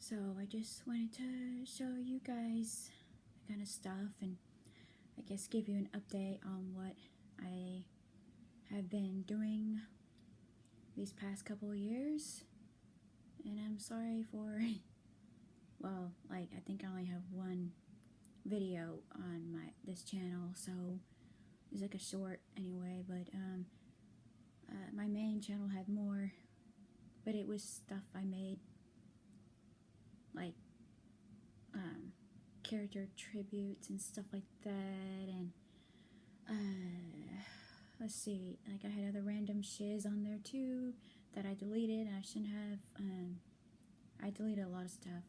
So I just wanted to show you guys the kind of stuff and I guess give you an update on what I have been doing these past couple of years. And I'm sorry for, well, like I think I only have one video on this channel, so it's like a short anyway, but my main channel had more, but it was stuff I made, like character tributes and stuff like that, and let's see, like I had other random shiz on there too that I deleted and I shouldn't have. I deleted a lot of stuff,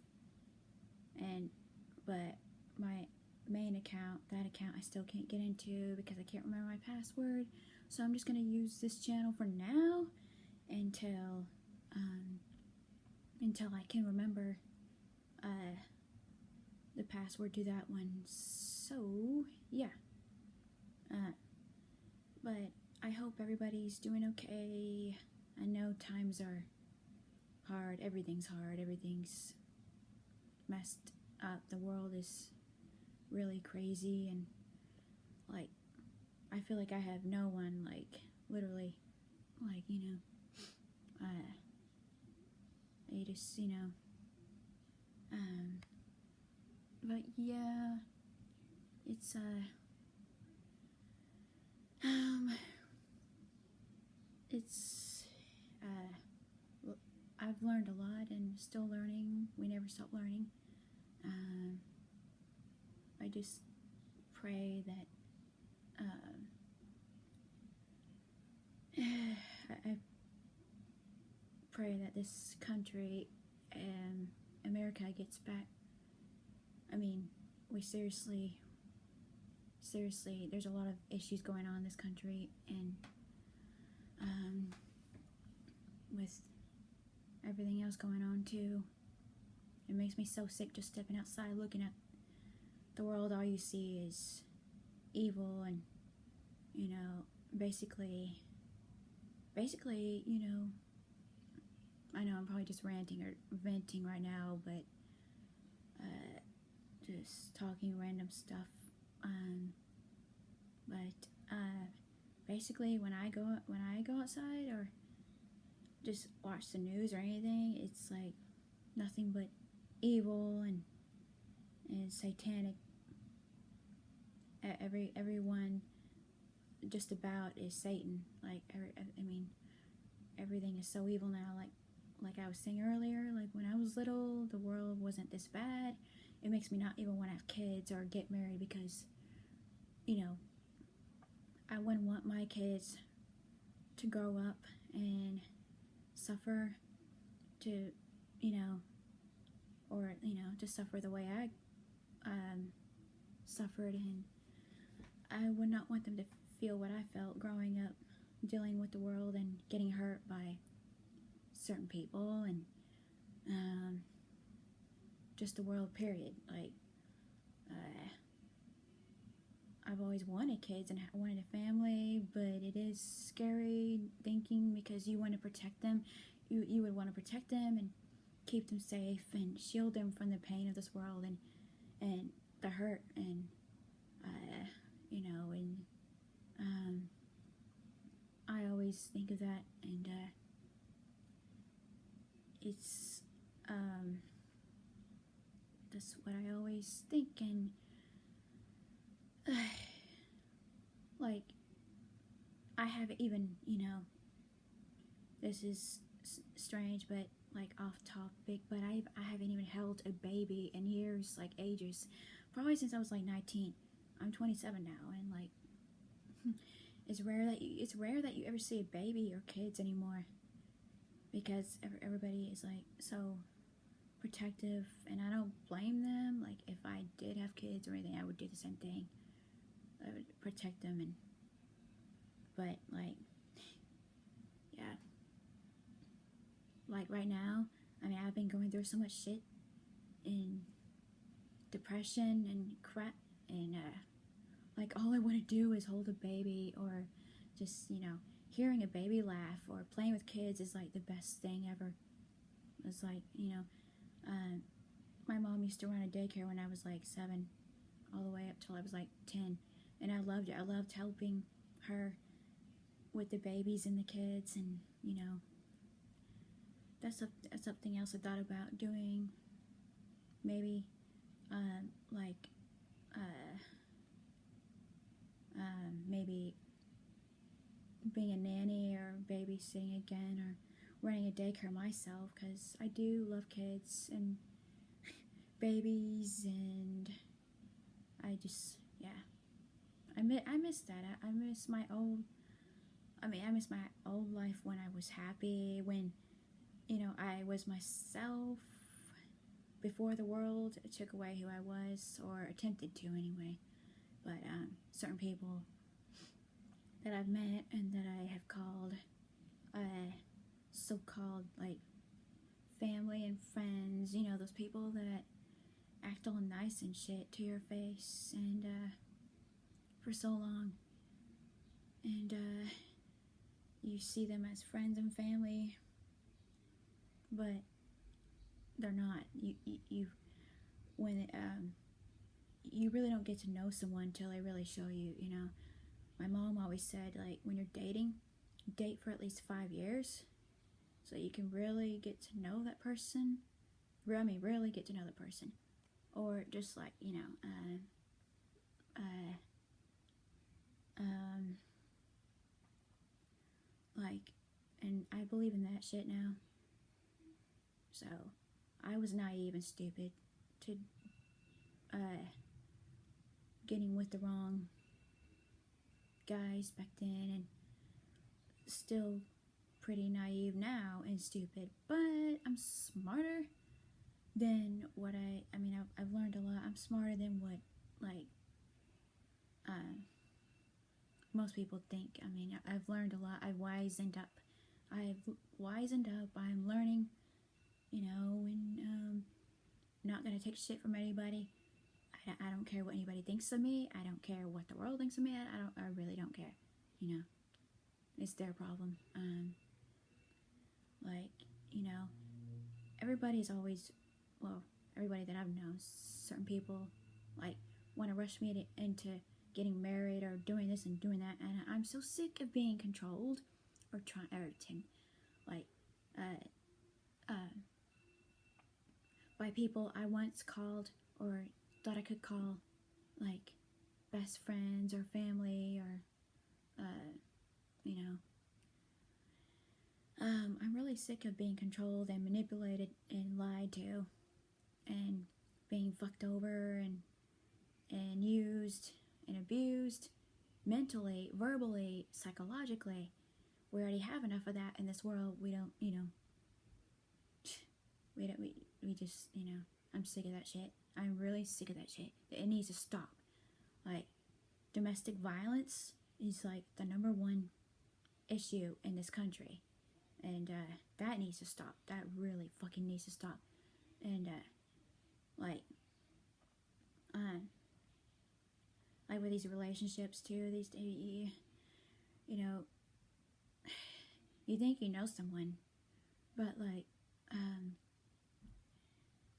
but my main account, that account I still can't get into because I can't remember my password, so I'm just gonna use this channel for now until I can remember the password to that one. So yeah, but I hope everybody's doing okay. I know times are hard, everything's messed up, the world is really crazy, and like I feel like I have no one, like literally, like you just but yeah, it's it's I've learned a lot and still learning. We never stop learning. I just pray that I pray that this country and America gets back. I mean, we seriously, there's a lot of issues going on in this country, and with everything else going on too, it makes me so sick just stepping outside, looking at the world. All you see is evil, and basically, I know I'm probably just ranting or venting right now, but just talking random stuff. But basically, when I go outside or just watch the news or anything, it's like nothing but evil and satanic. Everyone just about is Satan. Like I mean, everything is so evil now. Like I was saying earlier, like when I was little, the world wasn't this bad. It makes me not even want to have kids or get married because, I wouldn't want my kids to grow up and suffer to, to suffer the way I suffered, and I would not want them to feel what I felt growing up, dealing with the world and getting hurt by certain people and just the world, period. Like I've always wanted kids and wanted a family, but it is scary thinking because you want to protect them. You would want to protect them and keep them safe and shield them from the pain of this world and the hurt and I always think of that, and it's that's what I always think. And like I haven't even, this is strange, but like off topic, but I haven't even held a baby in years, like ages, probably since I was like 19. I'm 27 now, and like it's rare that you ever see a baby or kids anymore, because everybody is like so protective, and I don't blame them. Like if I did have kids or anything, I would do the same thing. I would protect them, but like, yeah, like right now, I mean, I've been going through so much shit and depression and crap, and like all I want to do is hold a baby, or just hearing a baby laugh or playing with kids is like the best thing ever. It's like My mom used to run a daycare when I was like 7, all the way up till I was like 10, and I loved it. I loved helping her with the babies and the kids, and you know, that's something else I thought about doing. Maybe like maybe being a nanny or babysitting again, or running a daycare myself, because I do love kids and babies, and I just, yeah, I miss that. I miss my old, I miss my old life when I was happy, when, you know, I was myself before the world took away who I was, or attempted to anyway. But certain people that I've met and that I have called so-called like family and friends, you know, those people that act all nice and shit to your face, and for so long, and you see them as friends and family, but they're not. You when you really don't get to know someone till they really show you. You know, my mom always said, like, when you're dating, date for at least 5 years, so you can really get to know that person. Really get to know the person, or just like, you know, like, and I believe in that shit now. So I was naive and stupid to getting with the wrong guys back then, and still pretty naive now and stupid, but I'm smarter than what I mean, I've learned a lot. I'm smarter than what, like, most people think. I mean, I've learned a lot. I've wizened up. I'm learning, you know, and not gonna take shit from anybody. I don't care what anybody thinks of me. I don't care what the world thinks of me. I really don't care. You know, it's their problem. Like, you know, everybody's always, well, everybody that I've known, certain people like want to rush me into getting married or doing this and doing that, and I'm so sick of being controlled or like by people I once called or thought I could call like best friends or family, or you know, I'm really sick of being controlled and manipulated and lied to, and being fucked over and used and abused mentally, verbally, psychologically. We already have enough of that in this world. We don't, you know, we just, you know, I'm sick of that shit. I'm really sick of that shit. It needs to stop. Like, domestic violence is like the #1 issue in this country, and that needs to stop. That really fucking needs to stop. And like with these relationships too, these days, you know, you think you know someone, but like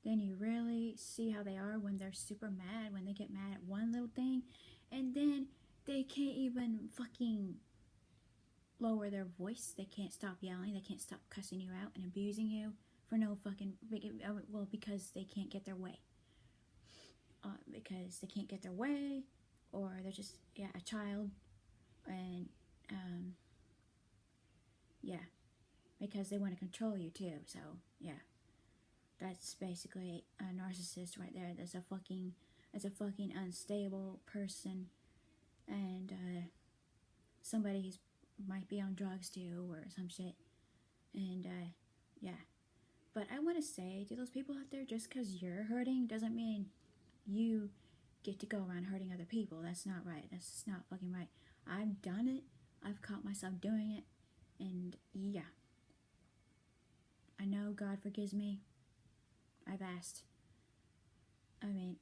then you really see how they are when they're super mad, when they get mad at one little thing, and then they can't even fucking lower their voice. They can't stop yelling. They can't stop cussing you out and abusing you for no fucking, well, because they can't get their way. Because they can't get their way, or they're just, yeah, a child, and yeah, because they want to control you too. So yeah, that's basically a narcissist right there. That's a fucking unstable person, and somebody who's might be on drugs too or some shit. And yeah, but I want to say to those people out there, just because you're hurting doesn't mean you get to go around hurting other people. That's not right. That's just not fucking right. I've done it. I've caught myself doing it, and yeah, I know God forgives me. I've asked. I mean,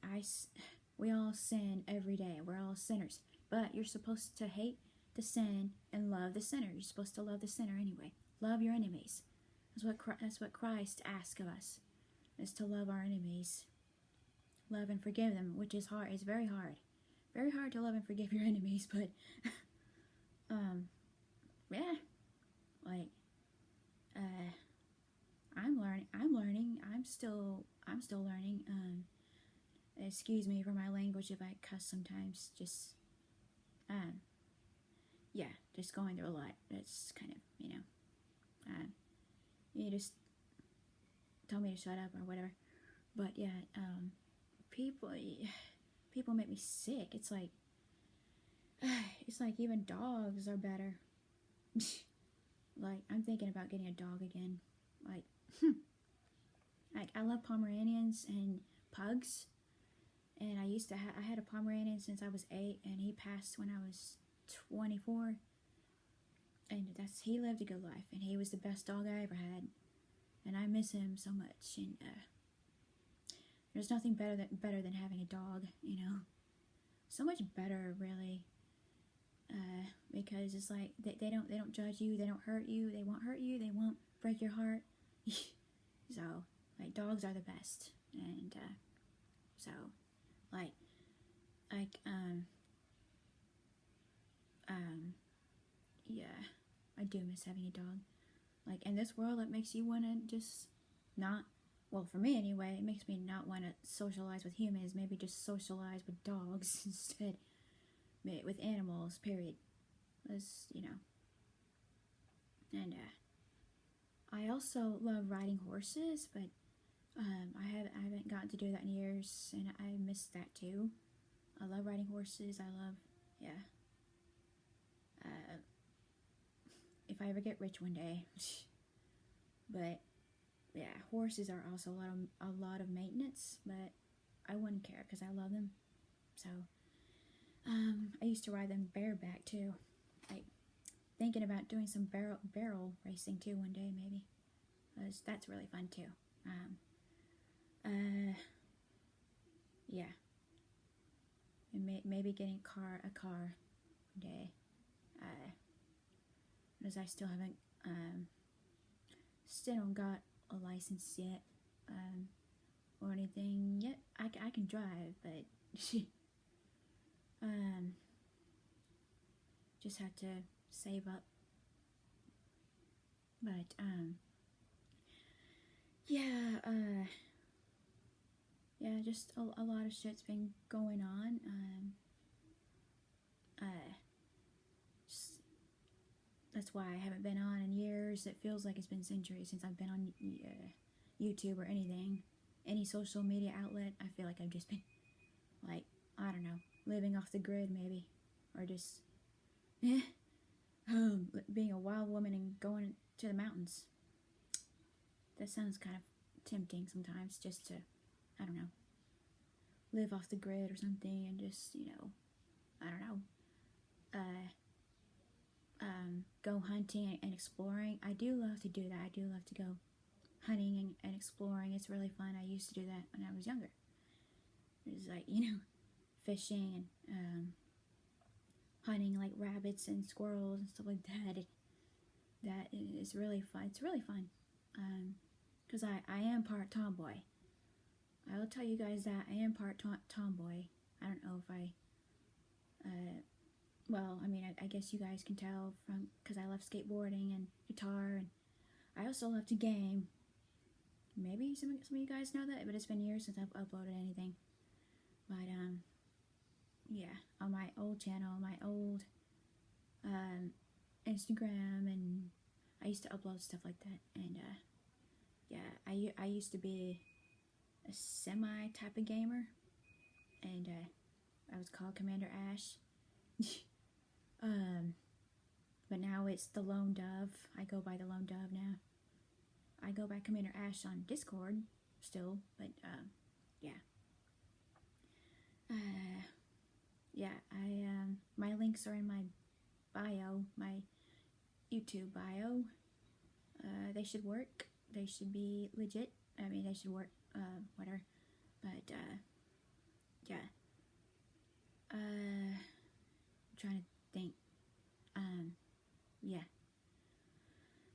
we all sin every day. We're all sinners, but you're supposed to hate the sin and love the sinner. You're supposed to love the sinner anyway. Love your enemies. That's what Christ asks of us. is to love our enemies, love and forgive them, which is hard. It's very hard, very hard to love and forgive your enemies. But yeah, like I'm learning. I'm still learning. Excuse me for my language if I cuss sometimes. Just yeah, just going through a lot. It's kind of, you just tell me to shut up or whatever. But yeah, people make me sick. It's like even dogs are better. Like, I'm thinking about getting a dog again. Like, like I love Pomeranians and pugs. And I had a Pomeranian since I was 8, and he passed when I was 24. And he lived a good life, and he was the best dog I ever had. And I miss him so much. And there's nothing better than having a dog, so much better, really. Because it's like they don't judge you, they don't hurt you, they won't hurt you, they won't break your heart. So like, dogs are the best. And so like yeah, I do miss having a dog. Like, in this world, it makes you want to just not, well, for me anyway, it makes me not want to socialize with humans, maybe just socialize with dogs instead, with animals, period. Because, and I also love riding horses, but I haven't gotten to do that in years, and I miss that too. I love riding horses. I love, yeah. If I ever get rich one day, but yeah, horses are also a lot of maintenance, but I wouldn't care because I love them. So I used to ride them bareback too. Like, thinking about doing some barrel racing too one day, maybe. That's really fun too. Yeah. And maybe getting a car one day. Because I still haven't, still don't got a license yet, or anything yet. I can drive, but just have to save up. But yeah, yeah, just a lot of shit's been going on. That's why I haven't been on in years. It feels like it's been centuries since I've been on YouTube or anything, any social media outlet. I feel like I've just been, like, I don't know, living off the grid maybe, or just being a wild woman and going to the mountains. That sounds kind of tempting sometimes, just to, I don't know, live off the grid or something, and just, I don't know, go hunting and exploring. I do love to do that. I do love to go hunting and exploring. It's really fun. I used to do that when I was younger. It was like, fishing and hunting like rabbits and squirrels and stuff like that. That is really fun. It's really fun. Because I am part tomboy. I will tell you guys that I am part tomboy. I don't know if I, well, I mean, I guess you guys can tell from, because I love skateboarding and guitar, and I also love to game. Maybe some of you guys know that, but it's been years since I've uploaded anything. But, yeah, on my old channel, my old, Instagram, and I used to upload stuff like that, and, yeah, I used to be a semi type of gamer, and I was called Commander Ash. But now it's the Lone Dove. I go by the Lone Dove now. I go by Commander Ash on Discord still, but yeah. Yeah, my links are in my bio, my YouTube bio. They should work. They should be legit. I mean, they should work, whatever. But, yeah. I'm trying to think. Yeah.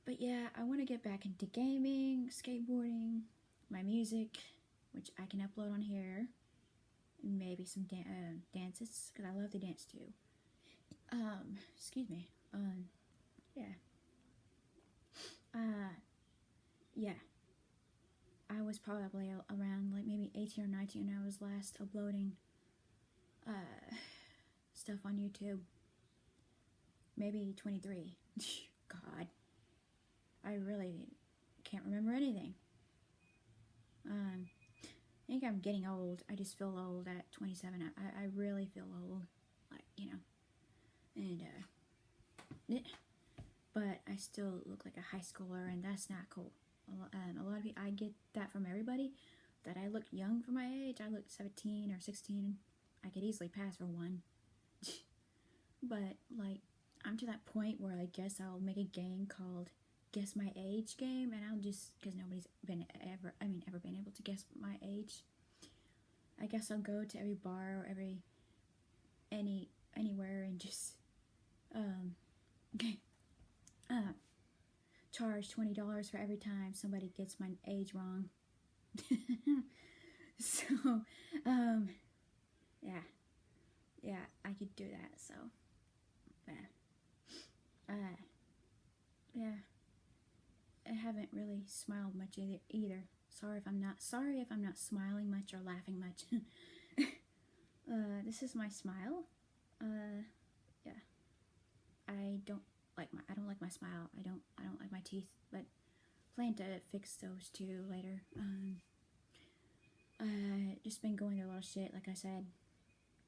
But yeah, I want to get back into gaming, skateboarding, my music, which I can upload on here, and maybe some dances, because I love to dance too. Excuse me. Yeah. Yeah. I was probably around like maybe 18 or 19 when I was last uploading stuff on YouTube. Maybe 23. God. I really can't remember anything. I think I'm getting old. I just feel old at 27. I really feel old. Like, you know. And, but I still look like a high schooler, and that's not cool. A lot of people, I get that from everybody, that I look young for my age. I look 17 or 16. I could easily pass for one. But, like, I'm to that point where I guess I'll make a game called Guess My Age Game, and I'll just, because nobody's ever been able to guess my age. I guess I'll go to every bar or anywhere and just, charge $20 for every time somebody gets my age wrong. So, yeah, I could do that. So, yeah, I haven't really smiled much either. Sorry if I'm not smiling much or laughing much. This is my smile. Yeah, I don't like my smile. I don't like my teeth, but plan to fix those too later. Just been going through a lot of shit, like I said.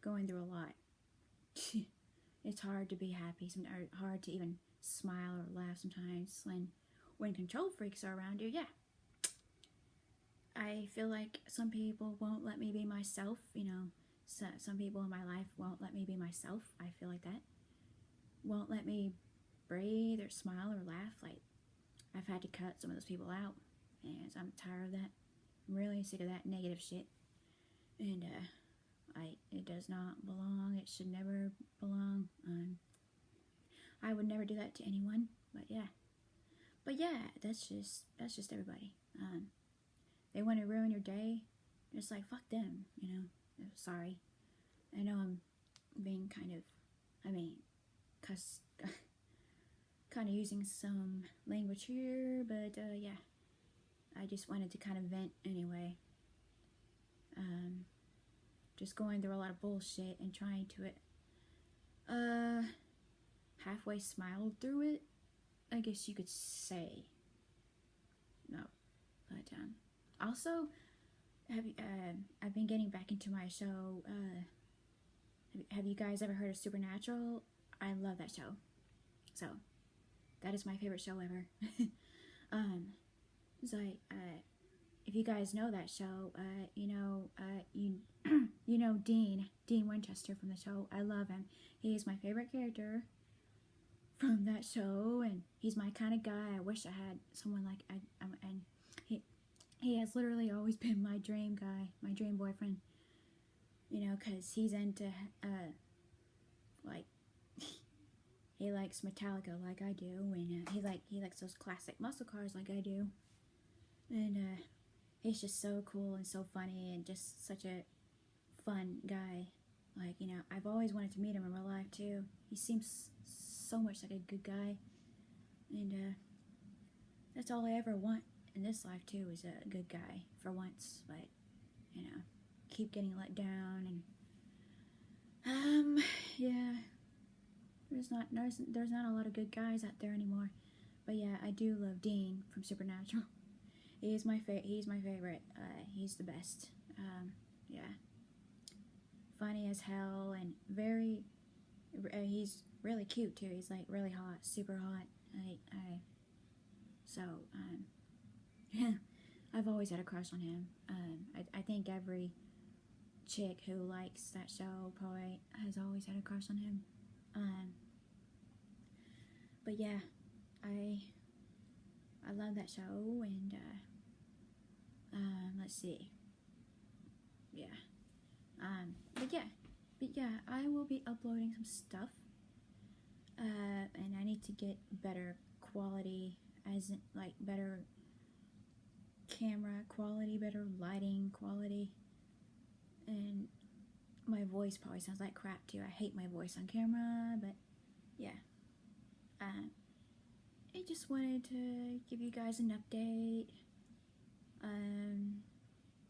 Going through a lot. It's hard to be happy, sometimes hard to even smile or laugh sometimes when control freaks are around you. Yeah. I feel like some people won't let me be myself, you know. Some people in my life won't let me be myself. I feel like that. Won't let me breathe or smile or laugh. Like, I've had to cut some of those people out, and I'm tired of that. I'm really sick of that negative shit, and it does not belong. It should never belong. I would never do that to anyone, but yeah, that's just everybody. They want to ruin your day, just like, fuck them, you know. Sorry, I know I'm being kind of using some language here, but yeah, I just wanted to kind of vent anyway. Just going through a lot of bullshit and trying to halfway smile through it, I guess you could say. No, but also, I've been getting back into my show. Have you guys ever heard of Supernatural? I love that show. So, that is my favorite show ever. So if you guys know that show, you know Dean Winchester from the show. I love him. He is my favorite character from that show, and he's my kind of guy. I wish I had someone like and he has literally always been my dream guy, my dream boyfriend. You know, cause he's into like he likes Metallica like I do, and he likes those classic muscle cars like I do, and he's just so cool and so funny and just such a fun guy. Like, you know, I've always wanted to meet him in real life too. He seems so much like a good guy, and that's all I ever want in this life too, is a good guy for once. But you know, keep getting let down, and yeah, there's not a lot of good guys out there anymore. But yeah, I do love Dean from Supernatural. He's my favorite. He's the best. Yeah, funny as hell, and very. He's really cute too. He's like really hot, super hot. Yeah, I've always had a crush on him. I think every chick who likes that show probably has always had a crush on him. But yeah, I love that show, and let's see. Yeah. But yeah, I will be uploading some stuff. And I need to get better quality, as in, like, better camera quality, better lighting quality, and my voice probably sounds like crap too. I hate my voice on camera, but yeah. I just wanted to give you guys an update.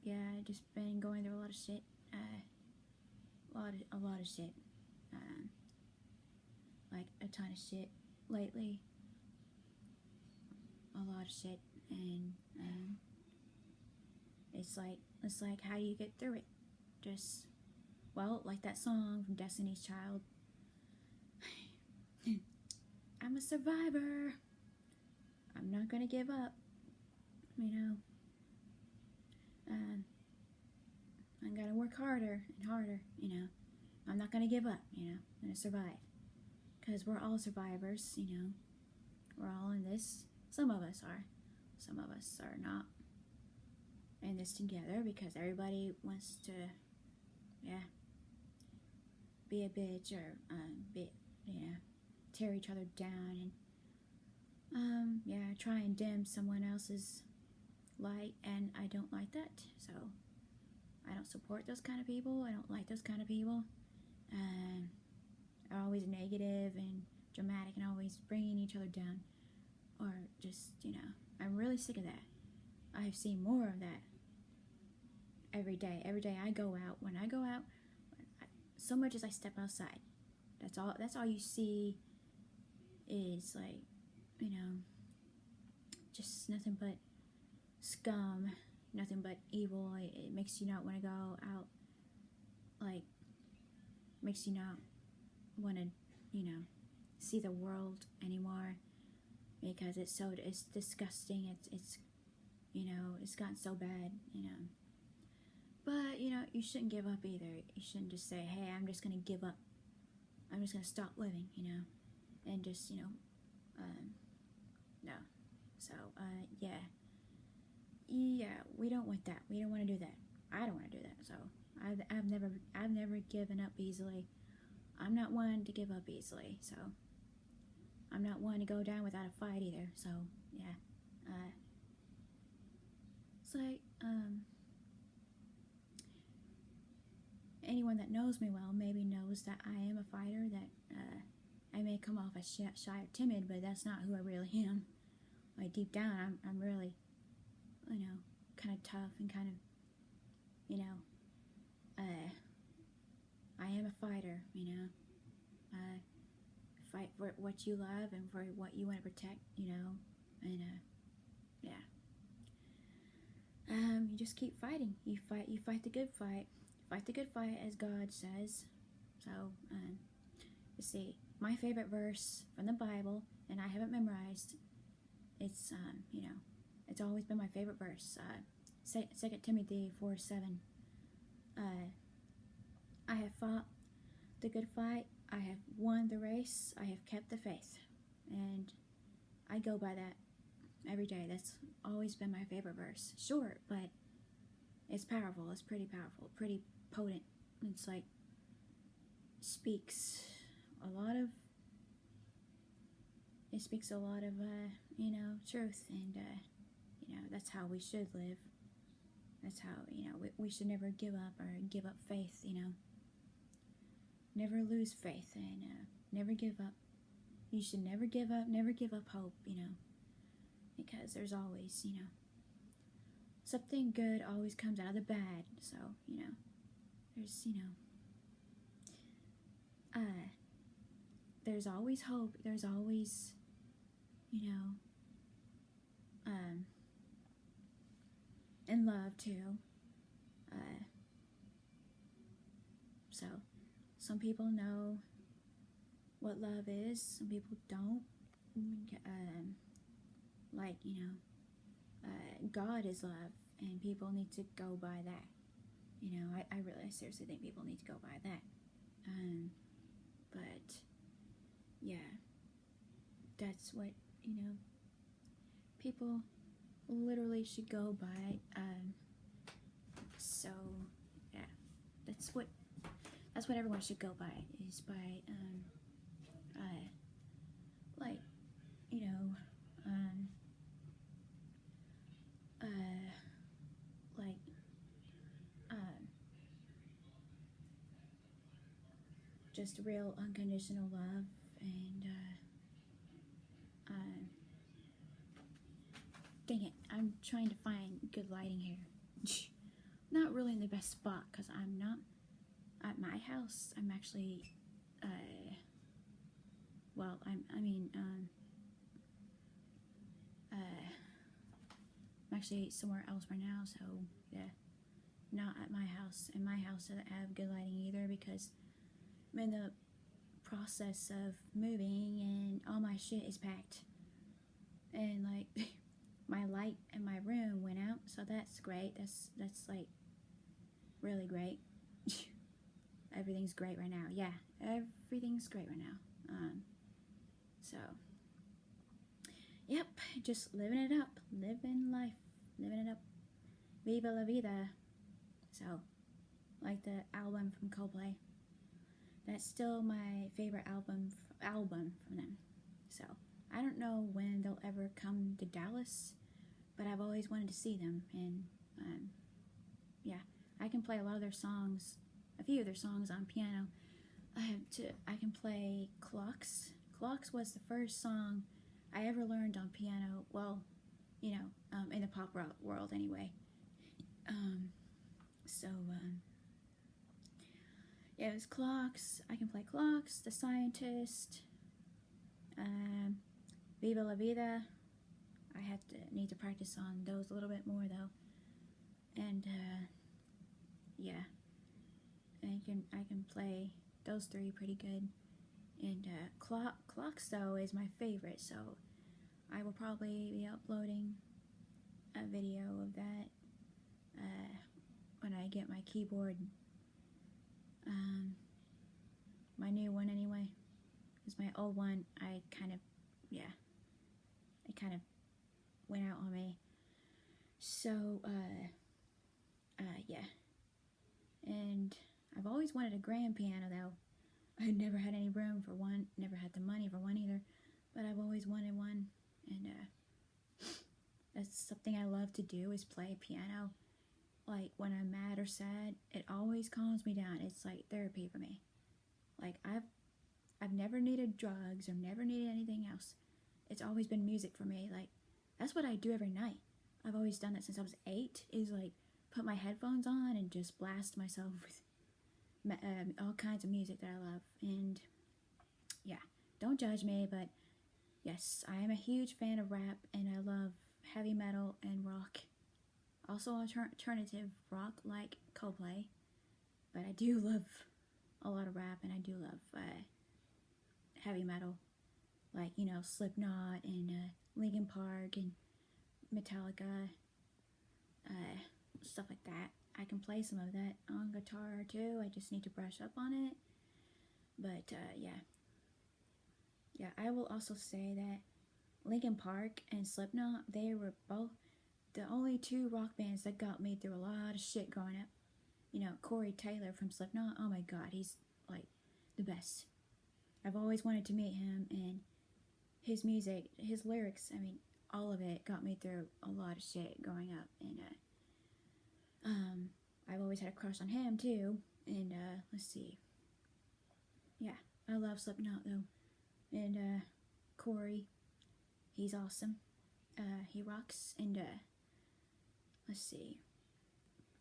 Yeah, I just been going through a lot of shit. A lot of shit. Like a ton of shit lately. A lot of shit, and it's like how do you get through it? Just, well, like that song from Destiny's Child. I'm a survivor. I'm not gonna give up. You know. I'm gonna work harder and harder. You know. I'm not gonna give up. You know. I'm gonna survive. Because we're all survivors. You know. We're all in this. Some of us are. Some of us are not in this together because everybody wants to, yeah, be a bitch or tear each other down and try and dim someone else's light, and I don't like that. So I don't support those kind of people. I don't like those kind of people. Are always negative and dramatic and always bringing each other down, or just, you know, I'm really sick of that. I've seen more of that every day. Every day I go out. When I go out, so much as I step outside, that's all you see is, like, you know, just nothing but scum, nothing but evil. It makes you not want to go out. Like, makes you not want to, you know, see the world anymore, because it's disgusting. It's you know, it's gotten so bad, you know. But, you know, you shouldn't give up either. You shouldn't just say, hey, I'm just gonna give up. I'm just gonna stop living, you know, and just, you know, no. So, yeah, we don't want that. We don't want to do that. I don't want to do that. So, I've never given up easily. I'm not one to give up easily. So, I'm not one to go down without a fight either. So, yeah. It's like, anyone that knows me well maybe knows that I am a fighter, that I may come off as shy or timid, but that's not who I really am. Like, deep down, I'm really, you know, kind of tough and kind of, you know, I am a fighter, you know. Fight for what you love and for what you want to protect, you know, and yeah. You just keep fighting. You fight the good fight. Fight the good fight, as God says. So, you see, my favorite verse from the Bible, and I haven't memorized. It's you know, it's always been my favorite verse. 2 Timothy 4:7. I have fought the good fight. I have won the race. I have kept the faith, and I go by that every day. That's always been my favorite verse. Short, but it's powerful. It's pretty powerful, pretty potent. It's like speaks a lot of you know, truth, and you know, that's how we should live. That's how, you know, we should never give up or give up faith, you know. Never lose faith, and never give up. You should never give up hope, you know, because there's always, you know, something good always comes out of the bad. So, you know, there's, you know, there's always hope. There's always, you know, and love too. So, some people know what love is. Some people don't. Like, you know, God is love, and people need to go by that. You know, I really seriously think people need to go by that. But yeah, that's what, you know, people literally should go by. So yeah, that's what everyone should go by, is by like, you know, just real unconditional love. And dang it, I'm trying to find good lighting here. Not really in the best spot because I'm not at my house. I'm actually well, I'm actually somewhere else right now, so yeah, not at my house. And my house doesn't have good lighting either because I'm in the process of moving and all my shit is packed. And like my light in my room went out, so that's great. That's like really great. Everything's great right now. Yeah, everything's great right now. So yep, just living it up, living life, living it up. Viva la vida. So, like the album from Coldplay. That's still my favorite album from them. So, I don't know when they'll ever come to Dallas, but I've always wanted to see them. And yeah, I can play a lot of their songs, a few of their songs on piano. I can play Clocks. Clocks was the first song I ever learned on piano. Well, you know, in the pop rock world anyway. Yeah, it was Clocks. I can play Clocks, The Scientist, Viva la Vida. I need to practice on those a little bit more though. And yeah, I can play those three pretty good. And Clocks though is my favorite, so I will probably be uploading a video of that when I get my keyboard, my new one anyway, because my old one it kind of went out on me. So yeah, and I've always wanted a grand piano though. I never had any room for one, never had the money for one either, but I've always wanted one. And that's something I love to do, is play piano. Like when I'm mad or sad, it always calms me down. It's like therapy for me. Like I've never needed drugs or never needed anything else. It's always been music for me. Like that's what I do every night. I've always done that since I was 8, is like put my headphones on and just blast myself with all kinds of music that I love. And yeah, don't judge me, but yes, I am a huge fan of rap, and I love heavy metal and rock. Also alternative rock like Coldplay, but I do love a lot of rap, and I do love heavy metal, like, you know, Slipknot and Linkin Park and Metallica, stuff like that. I can play some of that on guitar too. I just need to brush up on it. But yeah, I will also say that Linkin Park and Slipknot, they were both the only 2 rock bands that got me through a lot of shit growing up. You know, Corey Taylor from Slipknot, oh my god, he's like the best. I've always wanted to meet him, and his music, his lyrics, I mean, all of it got me through a lot of shit growing up. And I've always had a crush on him too. And let's see, yeah, I love Slipknot though. And Corey, he's awesome. He rocks. And let's see,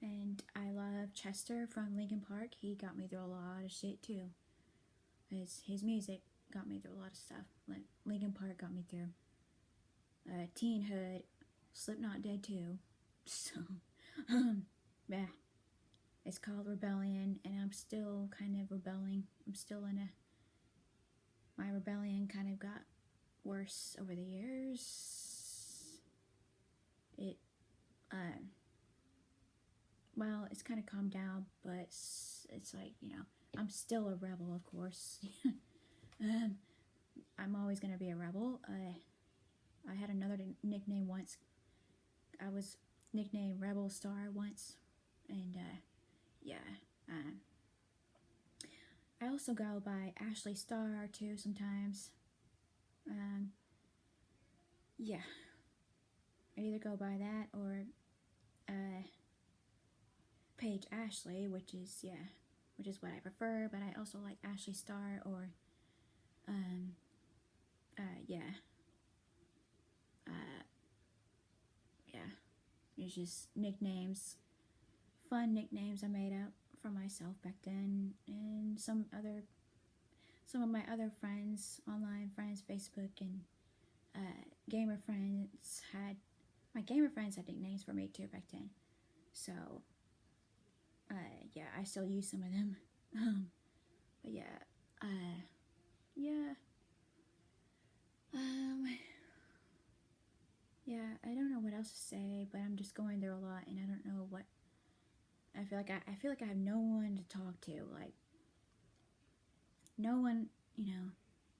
and I love Chester from Linkin Park. He got me through a lot of shit too. His music got me through a lot of stuff. Like Linkin Park got me through teenhood. Slipknot did too. So yeah, it's called Rebellion, and I'm still kind of rebelling. I'm still in my rebellion kind of got worse over the years. It well, it's kind of calmed down, but it's like, you know, I'm still a rebel, of course. I'm always gonna be a rebel. I had another nickname once. I was nicknamed Rebel Star once. And yeah, I also go by Ashley Star too sometimes. Yeah, I either go by that or Paige Ashley, which which is what I prefer, but I also like Ashley Starr or, yeah. Yeah. It's just nicknames, fun nicknames I made up for myself back then, and some of my other friends, online friends, Facebook and gamer friends my gamer friends had nicknames for me too back then. So, yeah, I still use some of them. But yeah, yeah, yeah. I don't know what else to say, but I'm just going through a lot, and I don't know what. I feel like I have no one to talk to. Like, no one,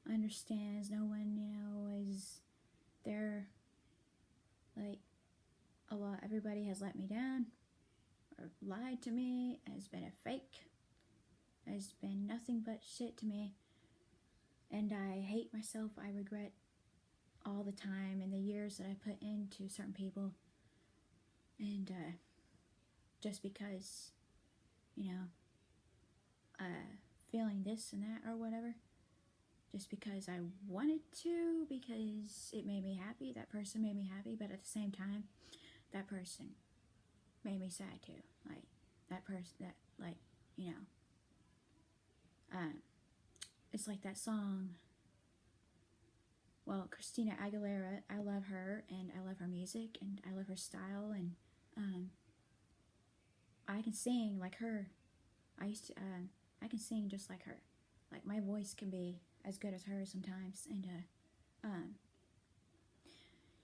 understands. No one, is there. Like, a lot. Everybody has let me down, or lied to me. Has been a fake. Has been nothing but shit to me. And I hate myself. I regret all the time and the years that I put into certain people. And just because, feeling this and that or whatever. Just because I wanted to, because it made me happy. That person made me happy, but at the same time, that person made me sad too. Like, that person, that, like, it's like that song. Well, Christina Aguilera, I love her, and I love her music, and I love her style, and I can sing like her. I can sing just like her. Like, my voice can be as good as hers sometimes, and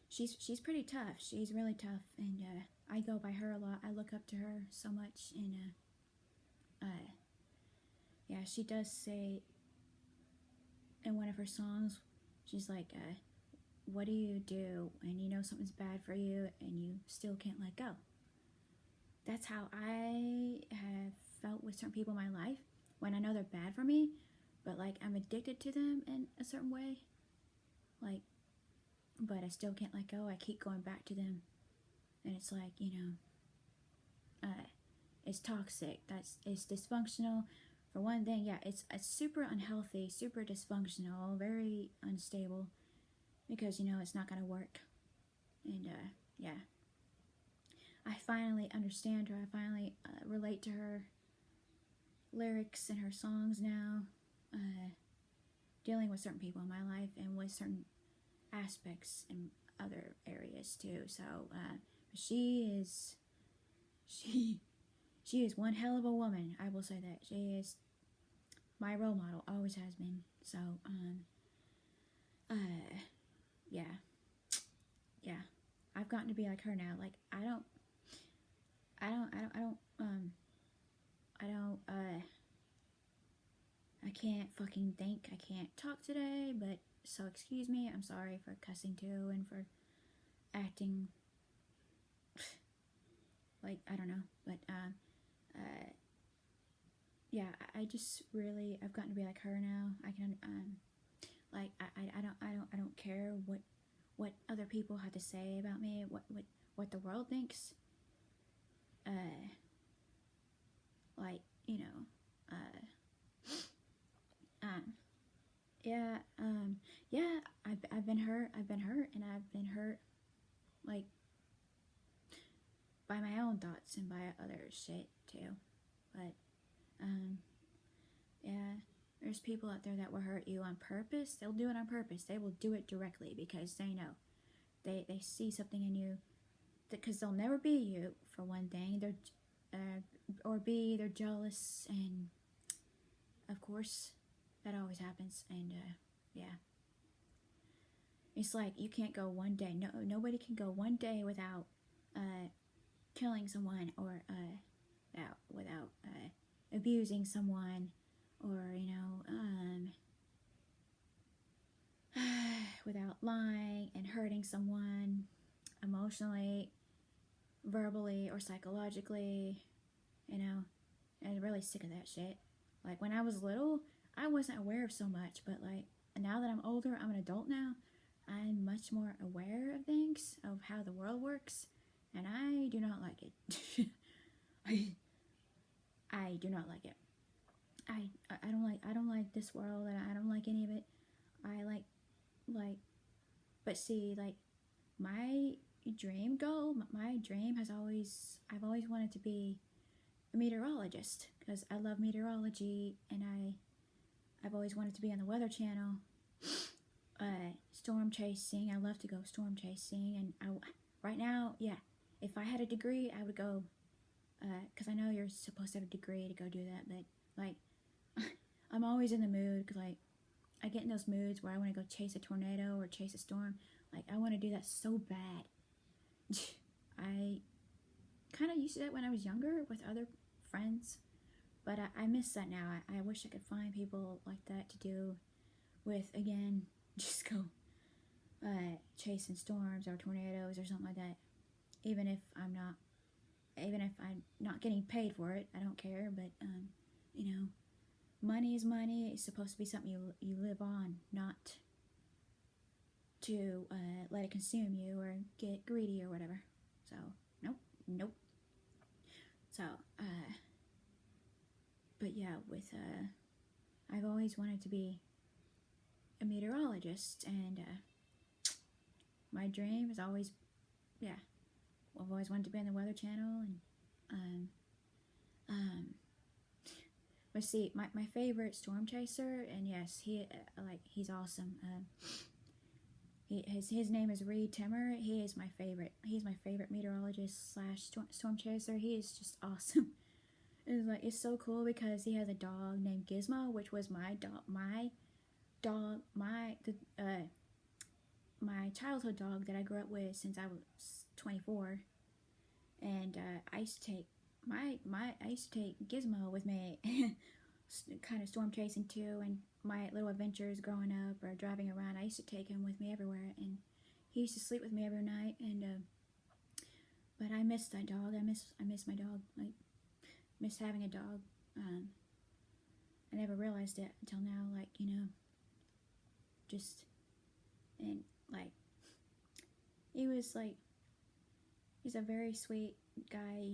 she's pretty tough. She's really tough, and I go by her a lot. I look up to her so much, and yeah, she does say in one of her songs, she's like, what do you do when you know something's bad for you and you still can't let go? That's how I have felt with certain people in my life, when I know they're bad for me, but like I'm addicted to them in a certain way, like, but I still can't let go. I keep going back to them, and it's like, it's toxic. It's dysfunctional. For one thing, yeah, it's super unhealthy, super dysfunctional, very unstable, because it's not gonna work. And yeah, I finally understand her. I finally relate to her lyrics and her songs now, dealing with certain people in my life and with certain aspects in other areas too. So she is one hell of a woman. I will say that. She is my role model, always has been. So yeah, I've gotten to be like her now. Like, I can't fucking think. I can't talk today, but so excuse me. I'm sorry for cussing too and for acting like, I don't know, but yeah, I just really, I've gotten to be like her now. I can like, I don't care what other people have to say about me, what the world thinks. Like, yeah, yeah, I've been hurt, and I've been hurt, like, by my own thoughts and by other shit too. But yeah, there's people out there that will hurt you on purpose. They'll do it on purpose. They will do it directly because they know. They see something in you, because they'll never be you, for one thing. They're or B, they're jealous, and of course that always happens. And yeah, it's like you can't go one day. Nobody can go one day without killing someone, or without abusing someone, or without lying and hurting someone emotionally, verbally, or psychologically. And I'm really sick of that shit. Like, when I was little, I wasn't aware of so much, but like, now that I'm older, I'm an adult now, I'm much more aware of things, of how the world works, and I do not like it. I do not like it. I don't like this world, and I don't like any of it. I like, but see, like, my dream goal, my dream has always, I've always wanted to be a meteorologist because I love meteorology, and I've always wanted to be on the Weather Channel, storm chasing. I love to go storm chasing, and right now, yeah, if I had a degree, I would go, because I know you're supposed to have a degree to go do that, but, like, I'm always in the mood, because, like, I get in those moods where I want to go chase a tornado or chase a storm. Like, I want to do that so bad. I kind of used to that when I was younger with other friends, but I miss that now. I wish I could find people like that to do with, again, just go chasing storms or tornadoes or something like that. Even if I'm not getting paid for it, I don't care. But you know, money is money. It's supposed to be something you live on, not to let it consume you or get greedy or whatever. So nope. So but yeah, with I've always wanted to be a meteorologist, and my dream is always, yeah, I've always wanted to be on the Weather Channel, and but see, my favorite storm chaser, and yes, he's awesome. His name is Reed Timmer. He is my favorite. He's my favorite meteorologist slash storm chaser. He is just awesome. It's so cool because he has a dog named Gizmo, which was my childhood dog that I grew up with since I was 24, and I used to take Gizmo with me, kind of storm chasing too, and my little adventures growing up or driving around. I used to take him with me everywhere, and he used to sleep with me every night. And but I miss that dog. I miss my dog. Like, miss having a dog. I never realized it until now. Like, you know, just, and like, he's a very sweet guy.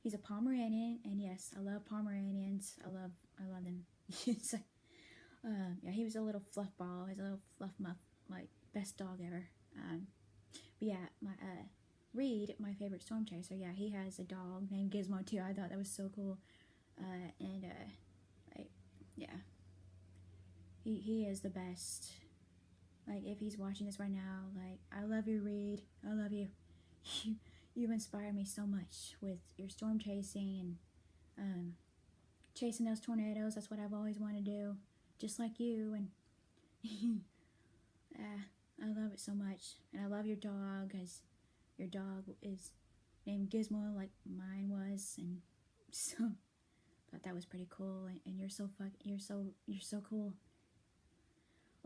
He's a Pomeranian, and yes, I love Pomeranians. I love them. Yeah, he was a little fluff ball. He's a little fluff muff, like, best dog ever. But yeah, my Reed, my favorite storm chaser. Yeah, he has a dog named Gizmo too. I thought that was so cool. And like, yeah, he is the best. Like, if he's watching this right now, like, I love you, Reed. I love you. You've inspired me so much with your storm chasing and chasing those tornadoes. That's what I've always wanted to do, just like you. And I love it so much. And I love your dog, as your dog is named Gizmo, like mine was. And so thought that was pretty cool. And you're so cool.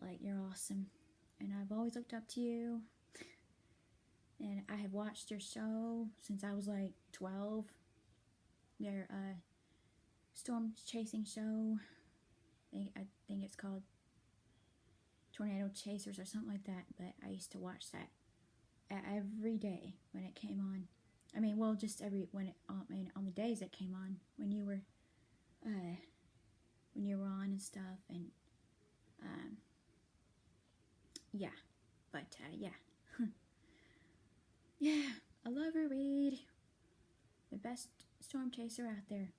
Like, you're awesome. And I've always looked up to you. And I have watched your show since I was like 12. Their storm chasing show. I think it's called Tornado Chasers or something like that. But I used to watch that every day when it came on. I mean, well, just on the days it came on, when you were on and stuff. And yeah, but yeah. Yeah, I love her, Reed. The best storm chaser out there.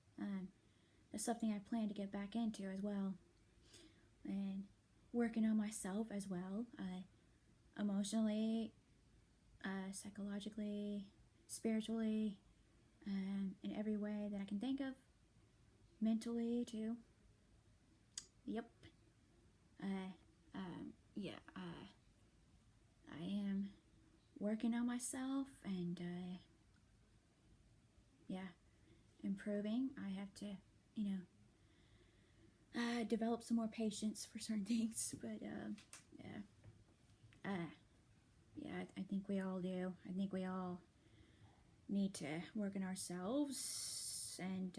That's something I plan to get back into as well. And working on myself as well. Emotionally, psychologically, spiritually, in every way that I can think of. Mentally, too. Yep. Yeah, I am working on myself, and yeah, improving. I have to, develop some more patience for certain things, but yeah, I think we all do. I think we all need to work on ourselves and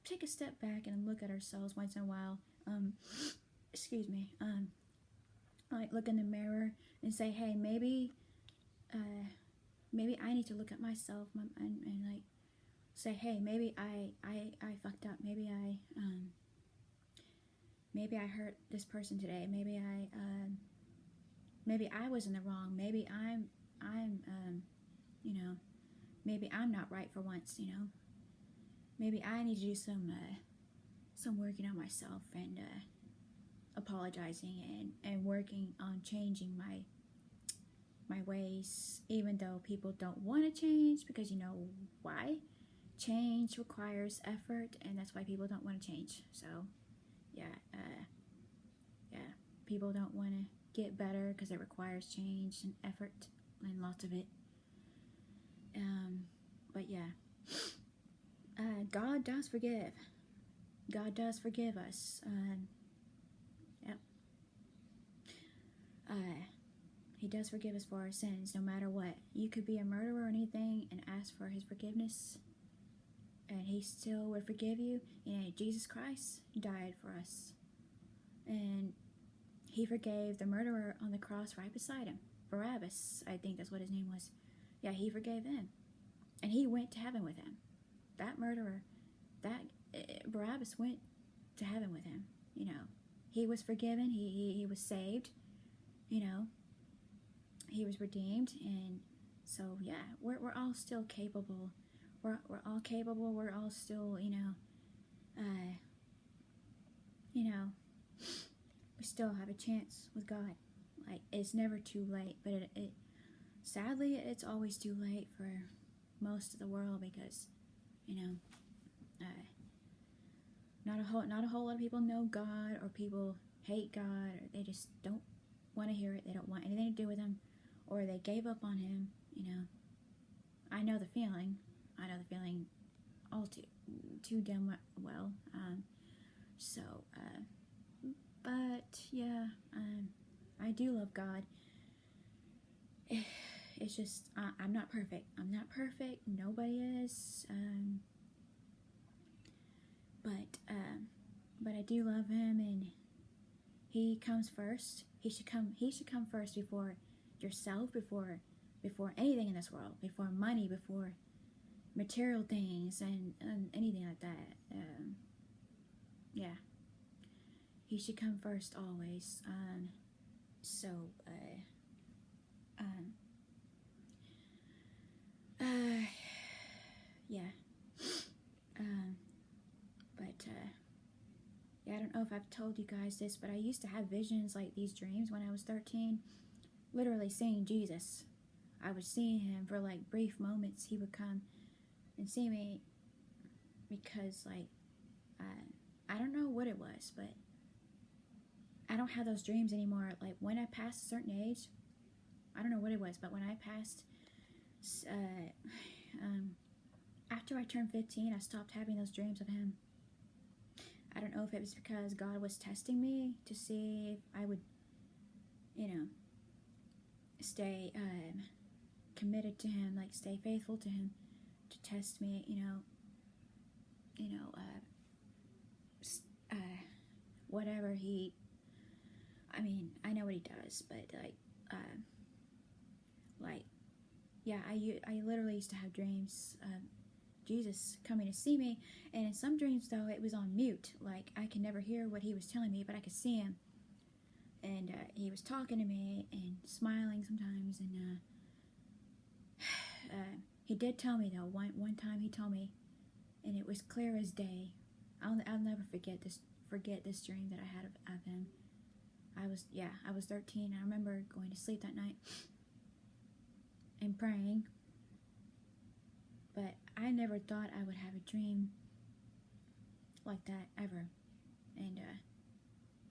take a step back and look at ourselves once in a while. Excuse me. Like, look in the mirror and say, hey, maybe I need to look at myself and like say, hey, maybe I fucked up. Maybe I hurt this person today. Maybe I was in the wrong. Maybe I'm you know, maybe I'm not right for once. You know, maybe I need to do some working on myself and apologizing and working on changing my ways, even though people don't want to change, because you know why? Change requires effort, and that's why people don't want to change. So yeah, people don't want to get better because it requires change and effort and lots of it. But yeah, God does forgive. God does forgive us. Yep. He does forgive us for our sins, no matter what. You could be a murderer or anything and ask for his forgiveness, and he still would forgive you. And Jesus Christ died for us, and he forgave the murderer on the cross right beside him. Barabbas, I think that's what his name was. Yeah, he forgave him, and he went to heaven with him. That murderer, Barabbas went to heaven with him. You know, he was forgiven. He was saved. You know, he was redeemed, and so yeah, we're all still capable. We're all capable. We're all still, you know, we still have a chance with God. Like, it's never too late, but it sadly it's always too late for most of the world, because you know, not a whole lot of people know God, or people hate God, or they just don't want to hear it. They don't want anything to do with him, or they gave up on him. You know, I know the feeling all too damn well. But yeah, I do love God. It's just I'm not perfect. Nobody is. But I do love him, and he comes first. He should come first before yourself, before anything in this world, before money, before material things, and anything like that. Yeah, he should come first always. Yeah. Yeah, I don't know if I've told you guys this, but I used to have visions like these dreams when I was 13, literally seeing Jesus. I was seeing him for like brief moments. He would come and see me, because like, I don't know what it was, but I don't have those dreams anymore. Like, when I passed a certain age, I don't know what it was, but when I passed, after I turned 15, I stopped having those dreams of him. I don't know if it was because God was testing me to see if I would, you know, stay committed to him, like stay faithful to him, to test me, whatever I mean, I know what he does, but yeah, I literally used to have dreams of Jesus coming to see me, and in some dreams, though, it was on mute. Like, I could never hear what he was telling me, but I could see him, and he was talking to me and smiling sometimes, and he did tell me, though, one time he told me, and it was clear as day. I'll never forget this dream that I had of him. I was 13. I remember going to sleep that night and praying, but I never thought I would have a dream like that ever. And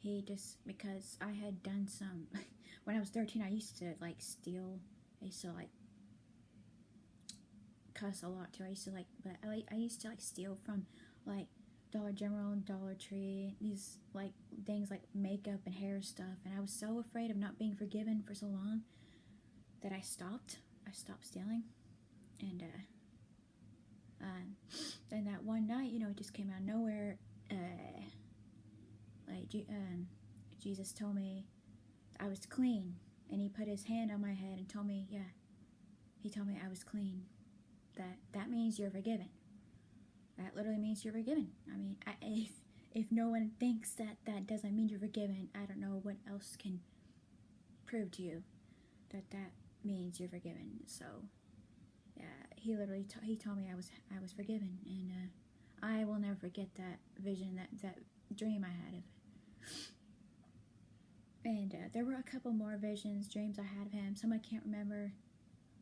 he just, because I had done some when I was 13, I used to like steal. I used to like cuss a lot too. I used to like steal from like Dollar General and Dollar Tree, these like things like makeup and hair stuff, and I was so afraid of not being forgiven for so long that I stopped stealing. And then that one night, it just came out of nowhere. Jesus told me I was clean, and he put his hand on my head and told me, he told me I was clean. That means you're forgiven. that literally means you're forgiven. I mean, if no one thinks that that doesn't mean you're forgiven, I don't know what else can prove to you that that means you're forgiven. So, yeah, he literally he told me I was forgiven, and I will never forget that vision, that dream I had of. And there were a couple more visions, dreams I had of him. Some I can't remember.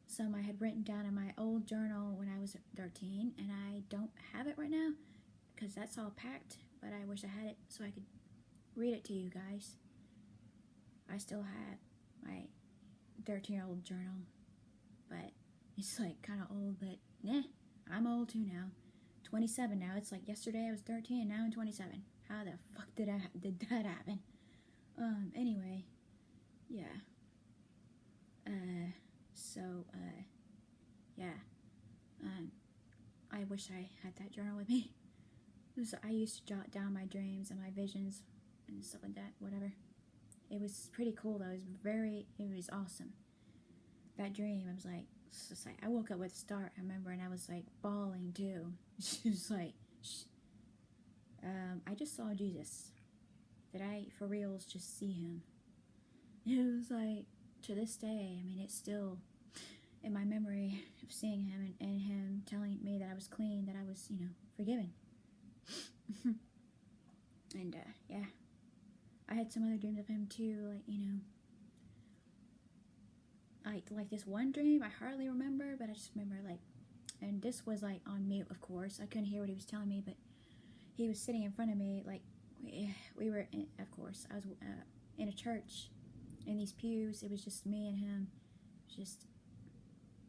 Some I had written down in my old journal when I was 13, and I don't have it right now because that's all packed, but I wish I had it so I could read it to you guys. I still have my 13-year-old journal, but it's like kind of old, but nah, I'm old too now. 27 now. It's like yesterday I was 13 and now I'm 27. How the fuck did that happen? Anyway, yeah. Yeah. I wish I had that journal with me. I used to jot down my dreams and my visions and stuff like that, whatever. It was pretty cool though. It was awesome. That dream, I was like, I woke up with a start, I remember, and I was like bawling too. She was like, I just saw Jesus. Did I, for reals, just see him? It was like, to this day, I mean, it's still in my memory of seeing him and him telling me that I was clean, that I was, forgiven. And, yeah. I had some other dreams of him too, like this one dream I hardly remember, but I just remember, and this was, on mute, of course. I couldn't hear what he was telling me, but he was sitting in front of me, we were, of course, I was in a church, in these pews. It was just me and him,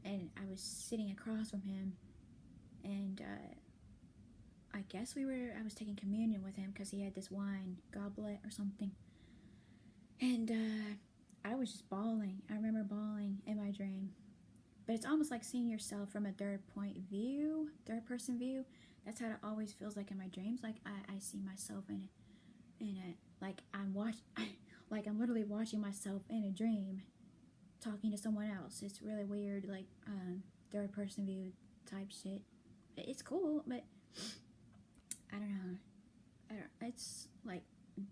and I was sitting across from him, and I guess I was taking communion with him because he had this wine goblet or something, and I was just bawling. I remember bawling in my dream, but it's almost like seeing yourself from a third person view. That's how it always feels like in my dreams. Like I see myself in it, like I'm literally watching myself in a dream, talking to someone else. It's really weird, third person view type shit. It's cool, but I don't know. It's like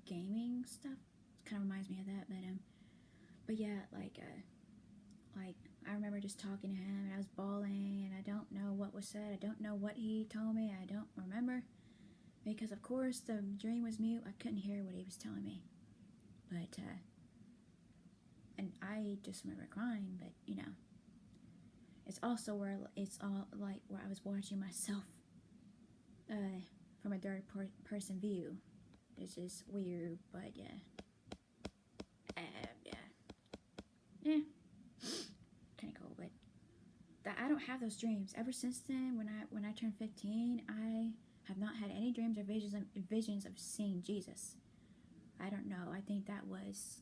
gaming stuff. It kind of reminds me of that, but yeah, I remember just talking to him, and I was bawling, and I don't know what was said. I don't know what he told me. I don't remember, because of course the dream was mute. I couldn't hear what he was telling me, but and I just remember crying. But it's also where it's all where I was watching myself from a third person view. It's just weird, but yeah. Kind of cool, but I don't have those dreams. Ever since then, when I turned 15, I have not had any dreams or visions of seeing Jesus. I don't know. I think that was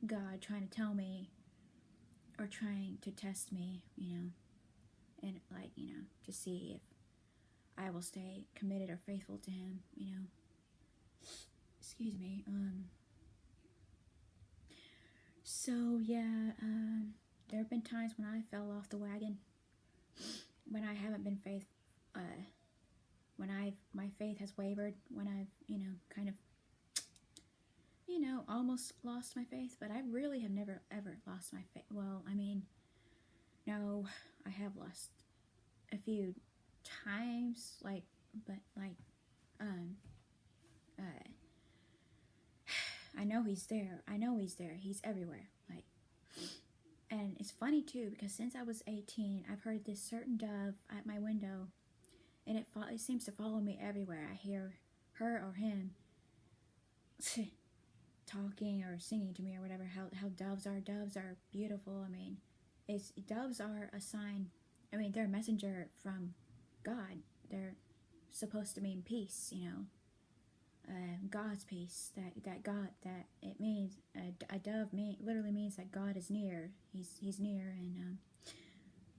God trying to tell me, or trying to test me, and to see if I will stay committed or faithful to him, Excuse me. So yeah, there have been times when I fell off the wagon, when I haven't been when my faith has wavered, when I've, kind of, almost lost my faith, but I really have never ever lost my faith. Well, I mean, no, I have lost a few times, I know he's there. He's everywhere. And it's funny too, because since I was 18, I've heard this certain dove at my window, and it seems to follow me everywhere. I hear her or him talking or singing to me or whatever. How doves are beautiful. I mean, doves are a sign. I mean, they're a messenger from God. They're supposed to mean peace, God's peace. That it means a dove literally means that God is near. He's near, and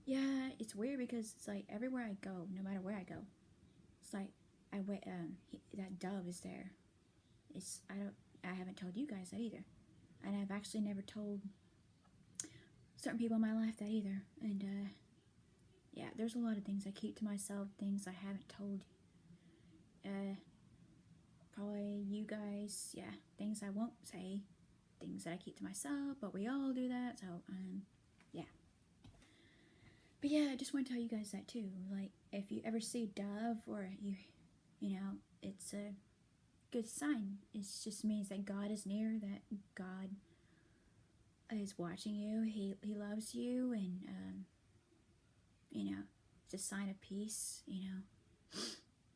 yeah, it's weird because it's like everywhere I go, no matter where I go, it's like that dove is there. I haven't told you guys that either, and I've actually never told certain people in my life that either, and yeah, there's a lot of things I keep to myself, things I haven't told probably you guys, yeah, things I won't say, things that I keep to myself, but we all do that, so, yeah. But yeah, I just want to tell you guys that too, like, if you ever see a dove, or you know, it's a good sign. It just means that God is near, that God is watching you, he loves you, and, you know, it's a sign of peace, you know,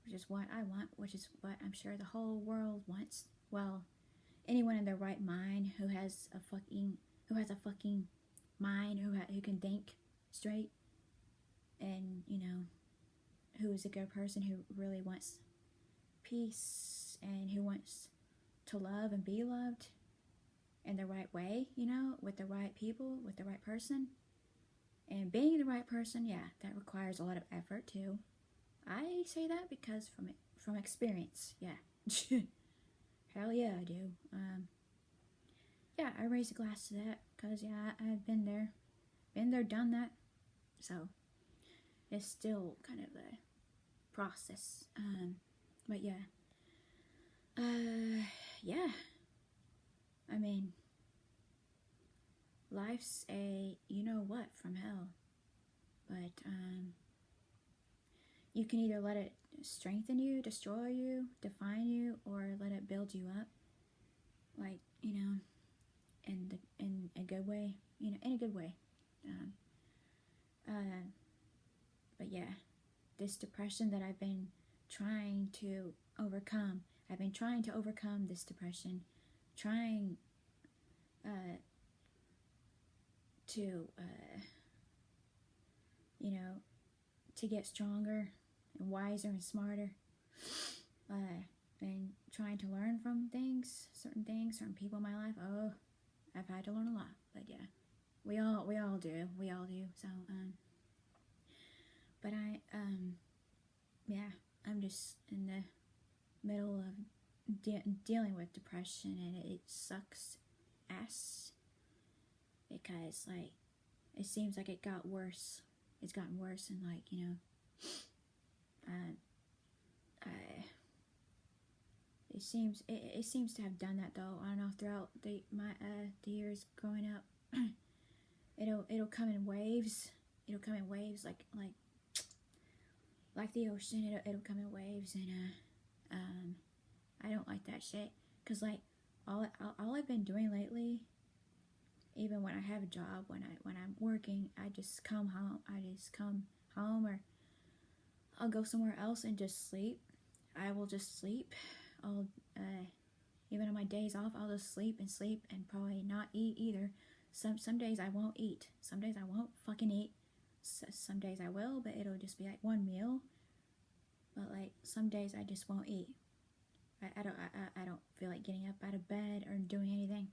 which is what I want, which is what I'm sure the whole world wants. Well, anyone in their right mind who has a fucking mind, who can think straight, and, you know, who is a good person, who really wants peace, and who wants to love and be loved in the right way, you know, with the right people, with the right person. And being the right person, yeah, that requires a lot of effort too. I say that because from experience, yeah. Hell yeah, I do. Yeah, I raise a glass to that, because, yeah, I've been there, done that. So, it's still kind of a process. But yeah. Yeah. I mean, life's a you-know-what from hell. But, you can either let it strengthen you, destroy you, define you, or let it build you up. Like, you know, in a good way, you know, in a good way. But yeah, this depression that I've been trying to overcome. I've been trying to overcome this depression, trying to, you know, to get stronger and wiser and smarter. Been trying to learn from certain people in my life. Oh, I've had to learn a lot, but yeah, we all do. So, but yeah, I'm just in the middle of dealing with depression, and it sucks ass, because, like, it seems like it got worse. It's gotten worse, and, like, you know, it seems to have done that, though. I don't know, throughout the years growing up. it'll come in waves. It'll come in waves, like the ocean. It'll come in waves, and I don't like that shit, because, like, all I've been doing lately, even when I have a job, when I'm working, I just come home, or I'll go somewhere else and just sleep. I will just sleep. I'll even on my days off, I'll just sleep and probably not eat either. Some days I won't eat. Some days I won't fucking eat. Some days I will, but it'll just be like one meal. But, like, some days I just won't eat. I don't feel like getting up out of bed or doing anything.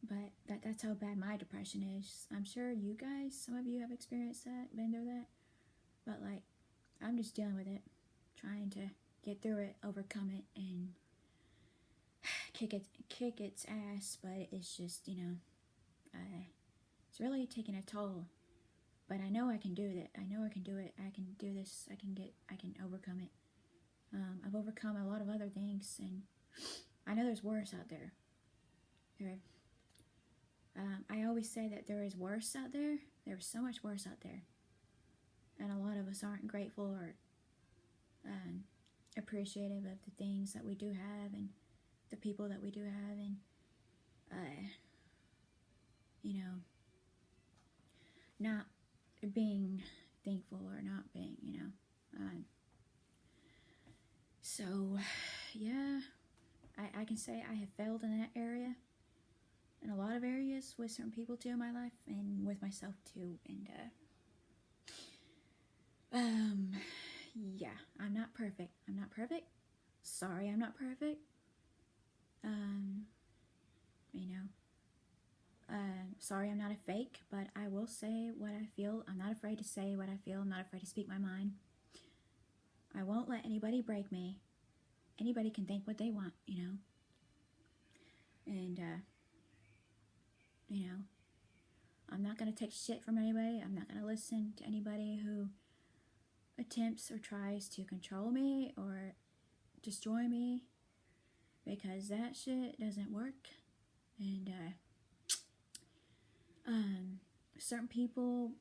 But that's how bad my depression is. I'm sure you guys, some of you have experienced that, been through that. But, like, I'm just dealing with it, trying to get through it, overcome it, and kick its ass. But it's just, you know, it's really taking a toll. But I know I can do it. I know I can do it. I can do this. I can overcome it. I've overcome a lot of other things, and I know there's worse out there. I always say that there is worse out there. There's so much worse out there. And a lot of us aren't grateful or appreciative of the things that we do have, and the people that we do have, and, you know, not being thankful, or not being, you know. So, yeah, I can say I have failed in that area, in a lot of areas, with certain people too in my life, and with myself too, and, yeah, I'm not perfect. Sorry, I'm not perfect. You know, sorry I'm not a fake, but I will say what I feel. I'm not afraid to say what I feel. I'm not afraid to speak my mind. I won't let anybody break me. Anybody can think what they want, you know. And, you know, I'm not gonna take shit from anybody. I'm not gonna listen to anybody who attempts or tries to control me or destroy me, because that shit doesn't work. And certain people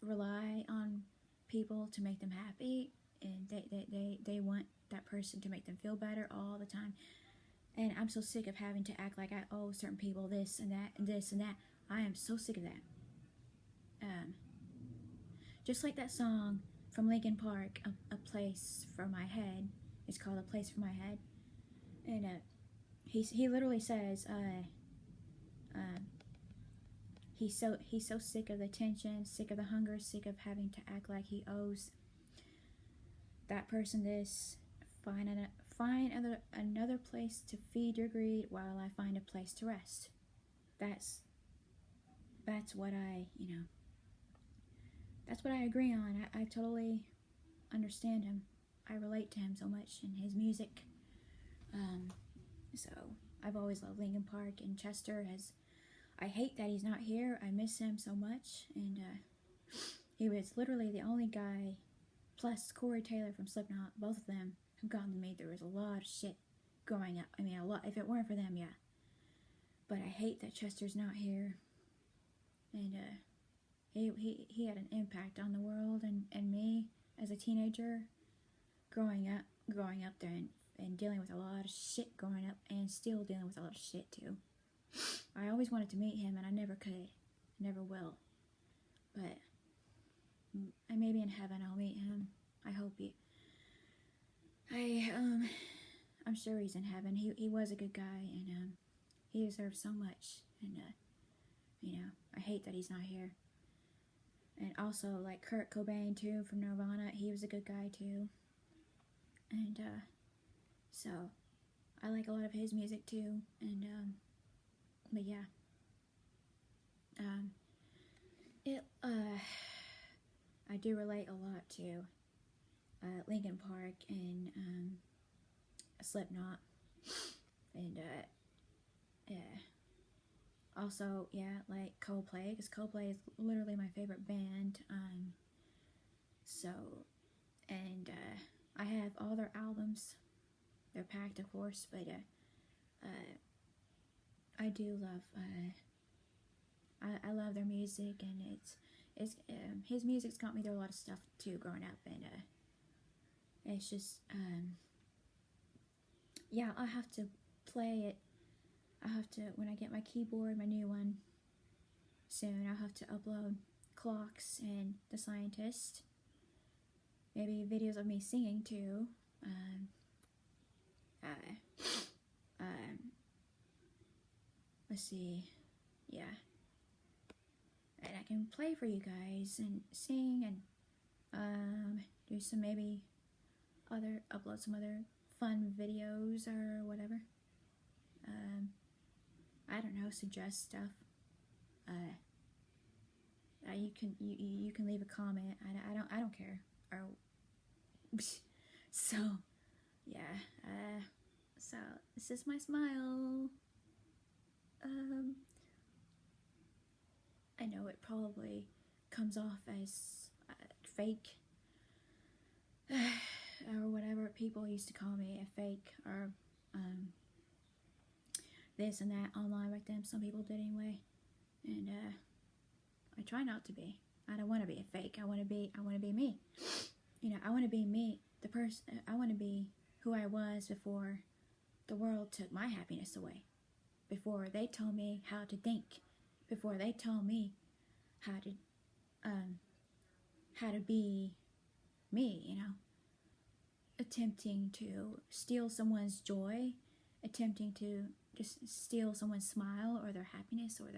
rely on people to make them happy, and they want that person to make them feel better all the time. And I'm so sick of having to act like I owe certain people this and that and this and that. I am so sick of that. Just like that song from Linkin Park, a Place for My Head. It's called A Place for My Head. And he literally says, he's so sick of the tension, sick of the hunger, sick of having to act like he owes that person this. Find another place to feed your greed while I find a place to rest. That's what that's what I agree on. I totally understand him. I relate to him so much in his music. So I've always loved Linkin Park, and Chester I hate that he's not here. I miss him so much, and he was literally the only guy, plus Corey Taylor from Slipknot, both of them have gotten to me. There was a lot of shit growing up. I mean, a lot. If it weren't for them, yeah. But I hate that Chester's not here, and he had an impact on the world and me as a teenager, growing up there and dealing with a lot of shit growing up, and still dealing with a lot of shit too. I always wanted to meet him, and I never could, never will. But maybe in heaven I'll meet him. I hope I'm sure he's in heaven. He was a good guy, and he deserves so much. And I hate that he's not here. And also, like Kurt Cobain too, from Nirvana, he was a good guy too. And so I like a lot of his music too. And but yeah, I do relate a lot to Linkin Park and Slipknot, and also, yeah, like Coldplay, because Coldplay is literally my favorite band. So, and I have all their albums. They're packed, of course, but I do love. I love their music, and it's his music's got me through a lot of stuff too growing up, and it's just yeah, I'll have to play it. I'll have to, when I get my keyboard, my new one soon, I'll have to upload Clocks and The Scientist, maybe videos of me singing too. Let's see, yeah, and I can play for you guys and sing and do some, maybe upload some other fun videos or whatever. I don't know, suggest stuff. You can leave a comment. I don't care. Or so yeah. So this is my smile. I know it probably comes off as fake, or whatever people used to call me, a fake, or this and that online back then. Some people did anyway, and I try not to be. I don't want to be a fake. I want to be me. I want to be me, the person. I want to be who I was before the world took my happiness away, before they told me how to think, before they told me how to be me, attempting to steal someone's joy, attempting to just steal someone's smile or their happiness or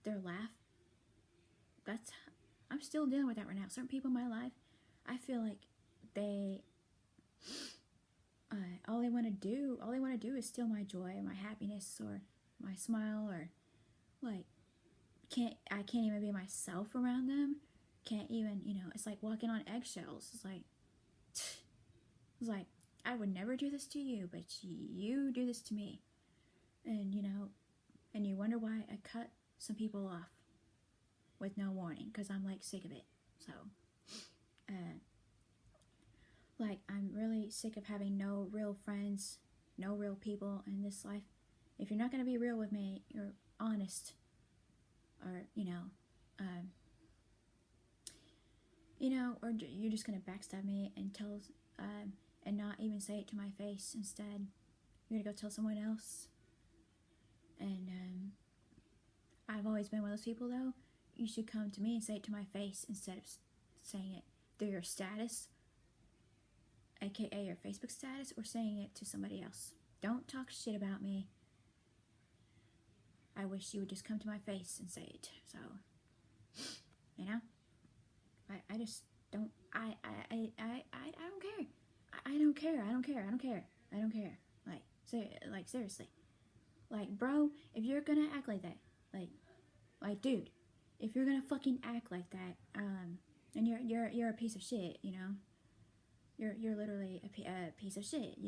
their laugh. I'm still dealing with that right now. Certain people in my life, I feel like they all they want to do is steal my joy, my happiness, or my smile, or like I can't even be myself around them. Can't even, it's like walking on eggshells. It's like I would never do this to you, but you do this to me. And and you wonder why I cut some people off. with no warning because I'm like sick of it. So, like, I'm really sick of having no real friends, no real people in this life. If you're not going to be real with me, you're honest, or, or you're just going to backstab me and and not even say it to my face. Instead, you're going to go tell someone else. And, I've always been one of those people, though. You should come to me and say it to my face instead of saying it through your status, aka your Facebook status, or saying it to somebody else. Don't talk shit about me. I wish you would just come to my face and say it. So, I just don't. I don't care. I don't care. I don't care. I don't care. I don't care. Like seriously. Like, bro, if you're gonna act like that, like, dude, if you're gonna fucking act like that, and you're a piece of shit, you're literally a piece of shit.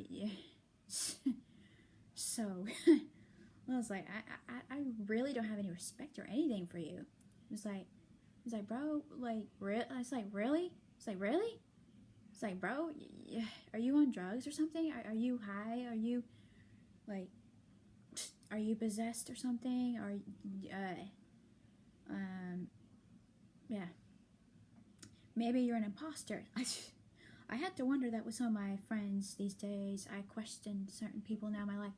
So, I was like, I really don't have any respect or anything for you. It's like, bro, like, it's like, really? It's like, really? It's like, bro, are you on drugs or something? Are you high? Are you, like, are you possessed or something? Or, yeah. Maybe you're an imposter. I had to wonder that with some of my friends these days. I question certain people now in my life,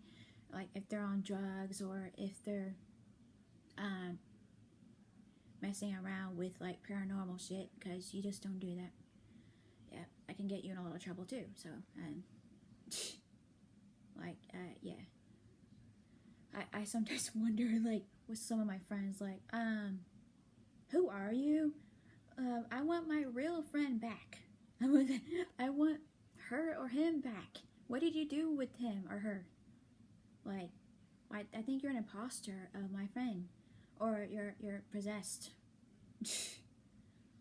like if they're on drugs or if they're messing around with like paranormal shit, because you just don't do that. Yeah, I can get you in a lot of trouble too. So, yeah. I sometimes wonder, like, with some of my friends, like, who are you? I want my real friend back. I want her or him back. What did you do with him or her? Like, I think you're an imposter of my friend. Or you're possessed.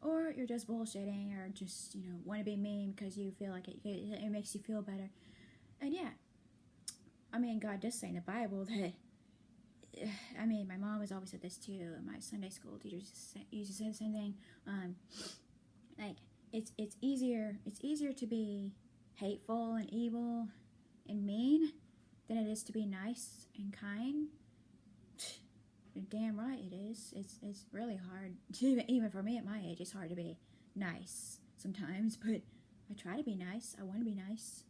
Or you're just bullshitting, or just, want to be mean because you feel like it makes you feel better. And yeah, I mean, God does say in the Bible that, I mean, my mom has always said this too, and my Sunday school teachers used to say the same thing. Like, it's easier to be hateful and evil and mean than it is to be nice and kind. You're damn right it is. It's really hard. Even for me at my age, it's hard to be nice sometimes, but I try to be nice. I want to be nice.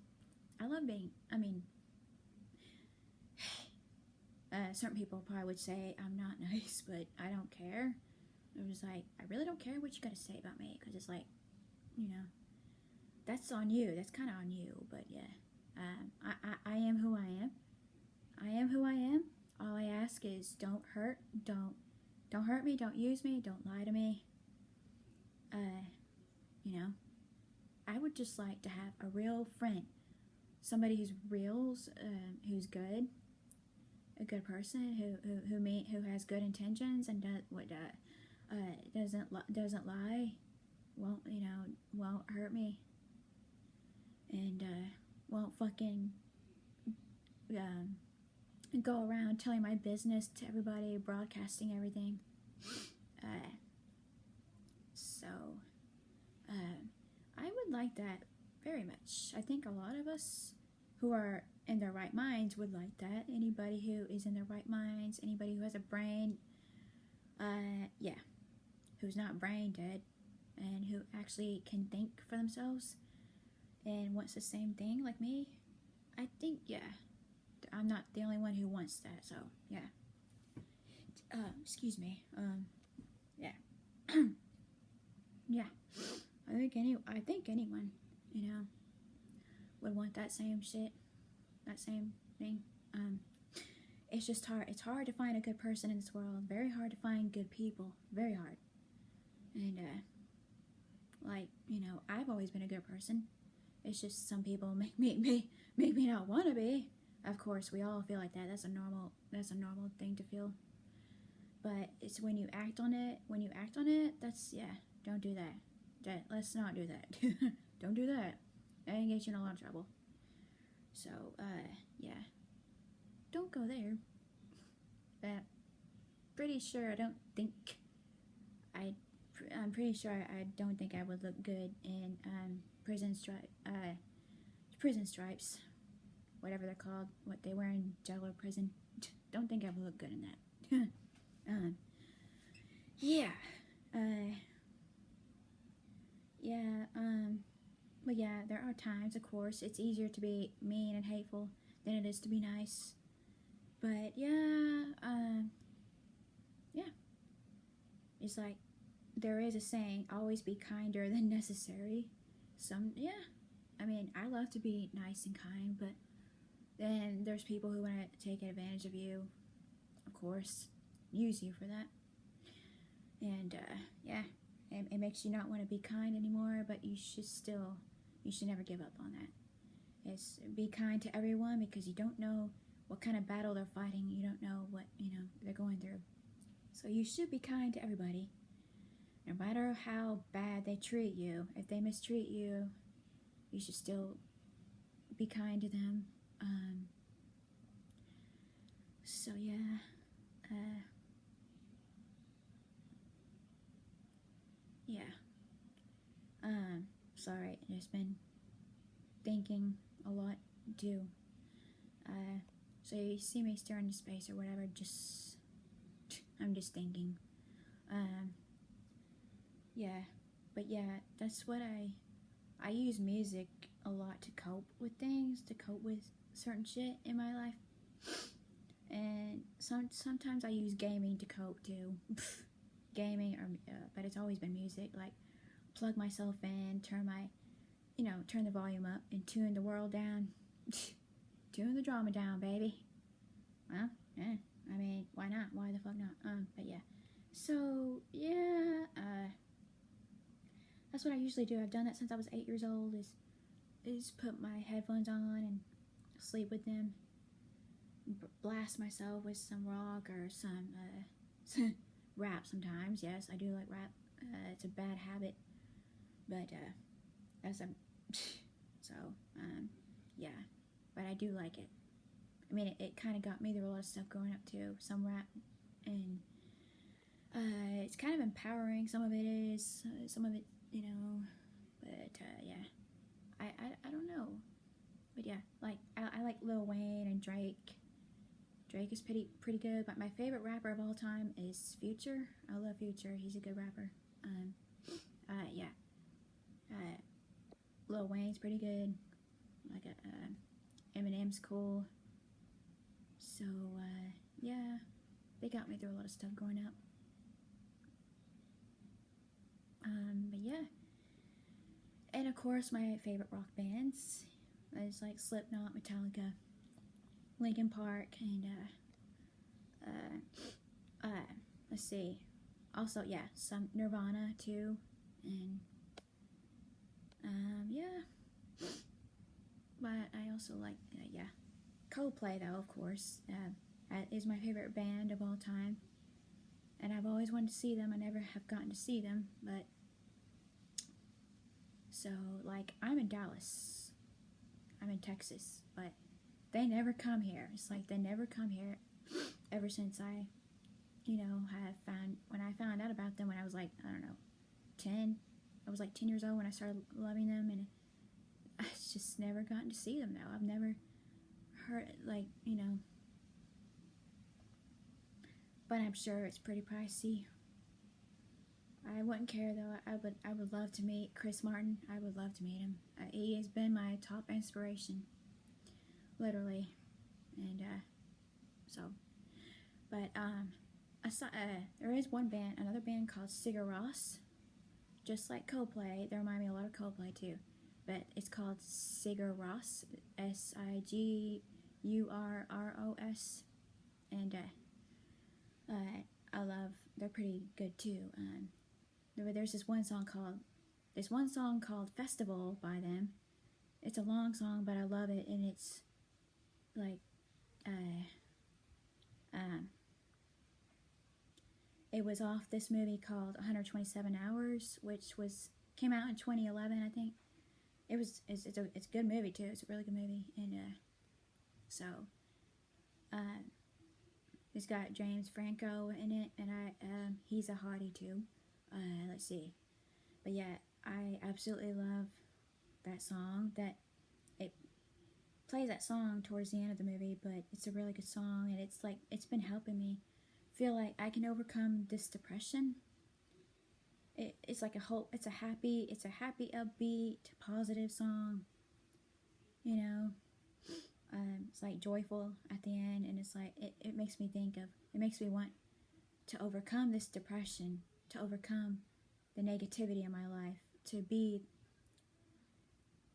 I love being, certain people probably would say I'm not nice, but I don't care. I'm just like, I really don't care what you gotta say about me, because it's like, that's on you. That's kind of on you, but yeah. I am who I am. I am who I am. All I ask is don't hurt me, don't use me, don't lie to me. I would just like to have a real friend. Somebody who's real, who's good. A good person who has good intentions and doesn't lie, won't hurt me, and won't fucking go around telling my business to everybody, broadcasting everything. So I would like that very much. I think a lot of us who are in their right minds would like that. Anybody who is in their right minds, anybody who has a brain, who's not brain dead, and who actually can think for themselves and wants the same thing like me, I think, I'm not the only one who wants that, so, yeah. Excuse me, yeah. Yeah, I think anyone, would want that same shit, that same thing. It's just hard. It's hard to find a good person in this world. Very hard to find good people. Very hard. And, I've always been a good person. It's just some people make me not want to be. Of course, we all feel like that. That's a normal thing to feel. But it's when you act on it. That's, don't do that. Let's not do that. Don't do that. That can get you in a lot of trouble. So, don't go there. But pretty sure I don't think I I'm pretty sure I don't think I would look good in prison stripes, whatever they're called, what they wear in jail or prison. Don't think I would look good in that. Yeah, yeah, but yeah, there are times, of course, it's easier to be mean and hateful than it is to be nice. But yeah, yeah, it's like there is a saying, always be kinder than necessary. Yeah, I mean, I love to be nice and kind, but then there's people who want to take advantage of you, of course, use you for that. And yeah, it makes you not want to be kind anymore, but you should never give up on that. It's be kind to everyone, because you don't know what kind of battle they're fighting. You don't know what, they're going through. So you should be kind to everybody. No matter how bad they treat you, if they mistreat you, you should still be kind to them. So yeah, yeah. Sorry, I've just been thinking a lot too. So you see me staring into space or whatever, I'm just thinking. Yeah, but yeah, that's what I use music a lot to cope with things, to cope with certain shit in my life. And sometimes I use gaming to cope too. Gaming, but it's always been music. Like, plug myself in, turn the volume up, and tune the world down. Tune the drama down, baby. Well, yeah. I mean, why not? Why the fuck not? But yeah. So yeah, that's what I usually do. I've done that since I was 8 years old. Is put my headphones on and sleep with them. Blast myself with some rock or some rap sometimes. Yes, I do like rap. It's a bad habit, but yeah. But I do like it. I mean, it kind of got me through a lot of stuff growing up too. Some rap, and it's kind of empowering. Some of it is, some of it, But yeah, I don't know. But yeah, like I like Lil Wayne and Drake. Drake is pretty good, but my favorite rapper of all time is Future. I love Future. He's a good rapper. Yeah. Lil Wayne's pretty good. Like Eminem's cool. So yeah, they got me through a lot of stuff growing up. But yeah, and of course my favorite rock bands is like Slipknot, Metallica, Linkin Park, and let's see, also yeah, some Nirvana too, and yeah, but I also like yeah, Coldplay though, of course, is my favorite band of all time, and I've always wanted to see them. I never have gotten to see them, but so like I'm in Dallas, I'm in Texas, but they never come here. It's like they never come here ever since I, when I found out about them when I was like, I don't know, 10. I was like 10 years old when I started loving them, and I just never gotten to see them though. I've never heard, like, but I'm sure it's pretty pricey. I wouldn't care though. I would love to meet Chris Martin. I would love to meet him. He has been my top inspiration, literally. And so, but I saw there is another band called Sigur Rós, just like Coldplay. They remind me a lot of Coldplay too, but it's called Sigur Rós, Sigurros, and they're pretty good too. There's this one song called Festival by them. It's a long song, but I love it, and it's like it was off this movie called 127 Hours, which came out in 2011, I think. It's a good movie too. It's a really good movie, and so it's got James Franco in it, and he's a hottie too. Let's see. But yeah, I absolutely love that song. That it plays that song towards the end of the movie, but it's a really good song, and it's like it's been helping me feel like I can overcome this depression. It's like a whole. It's a happy, upbeat, positive song. You know, it's like joyful at the end, and it's like it makes me think of. It makes me want to overcome this depression, to overcome the negativity in my life, to be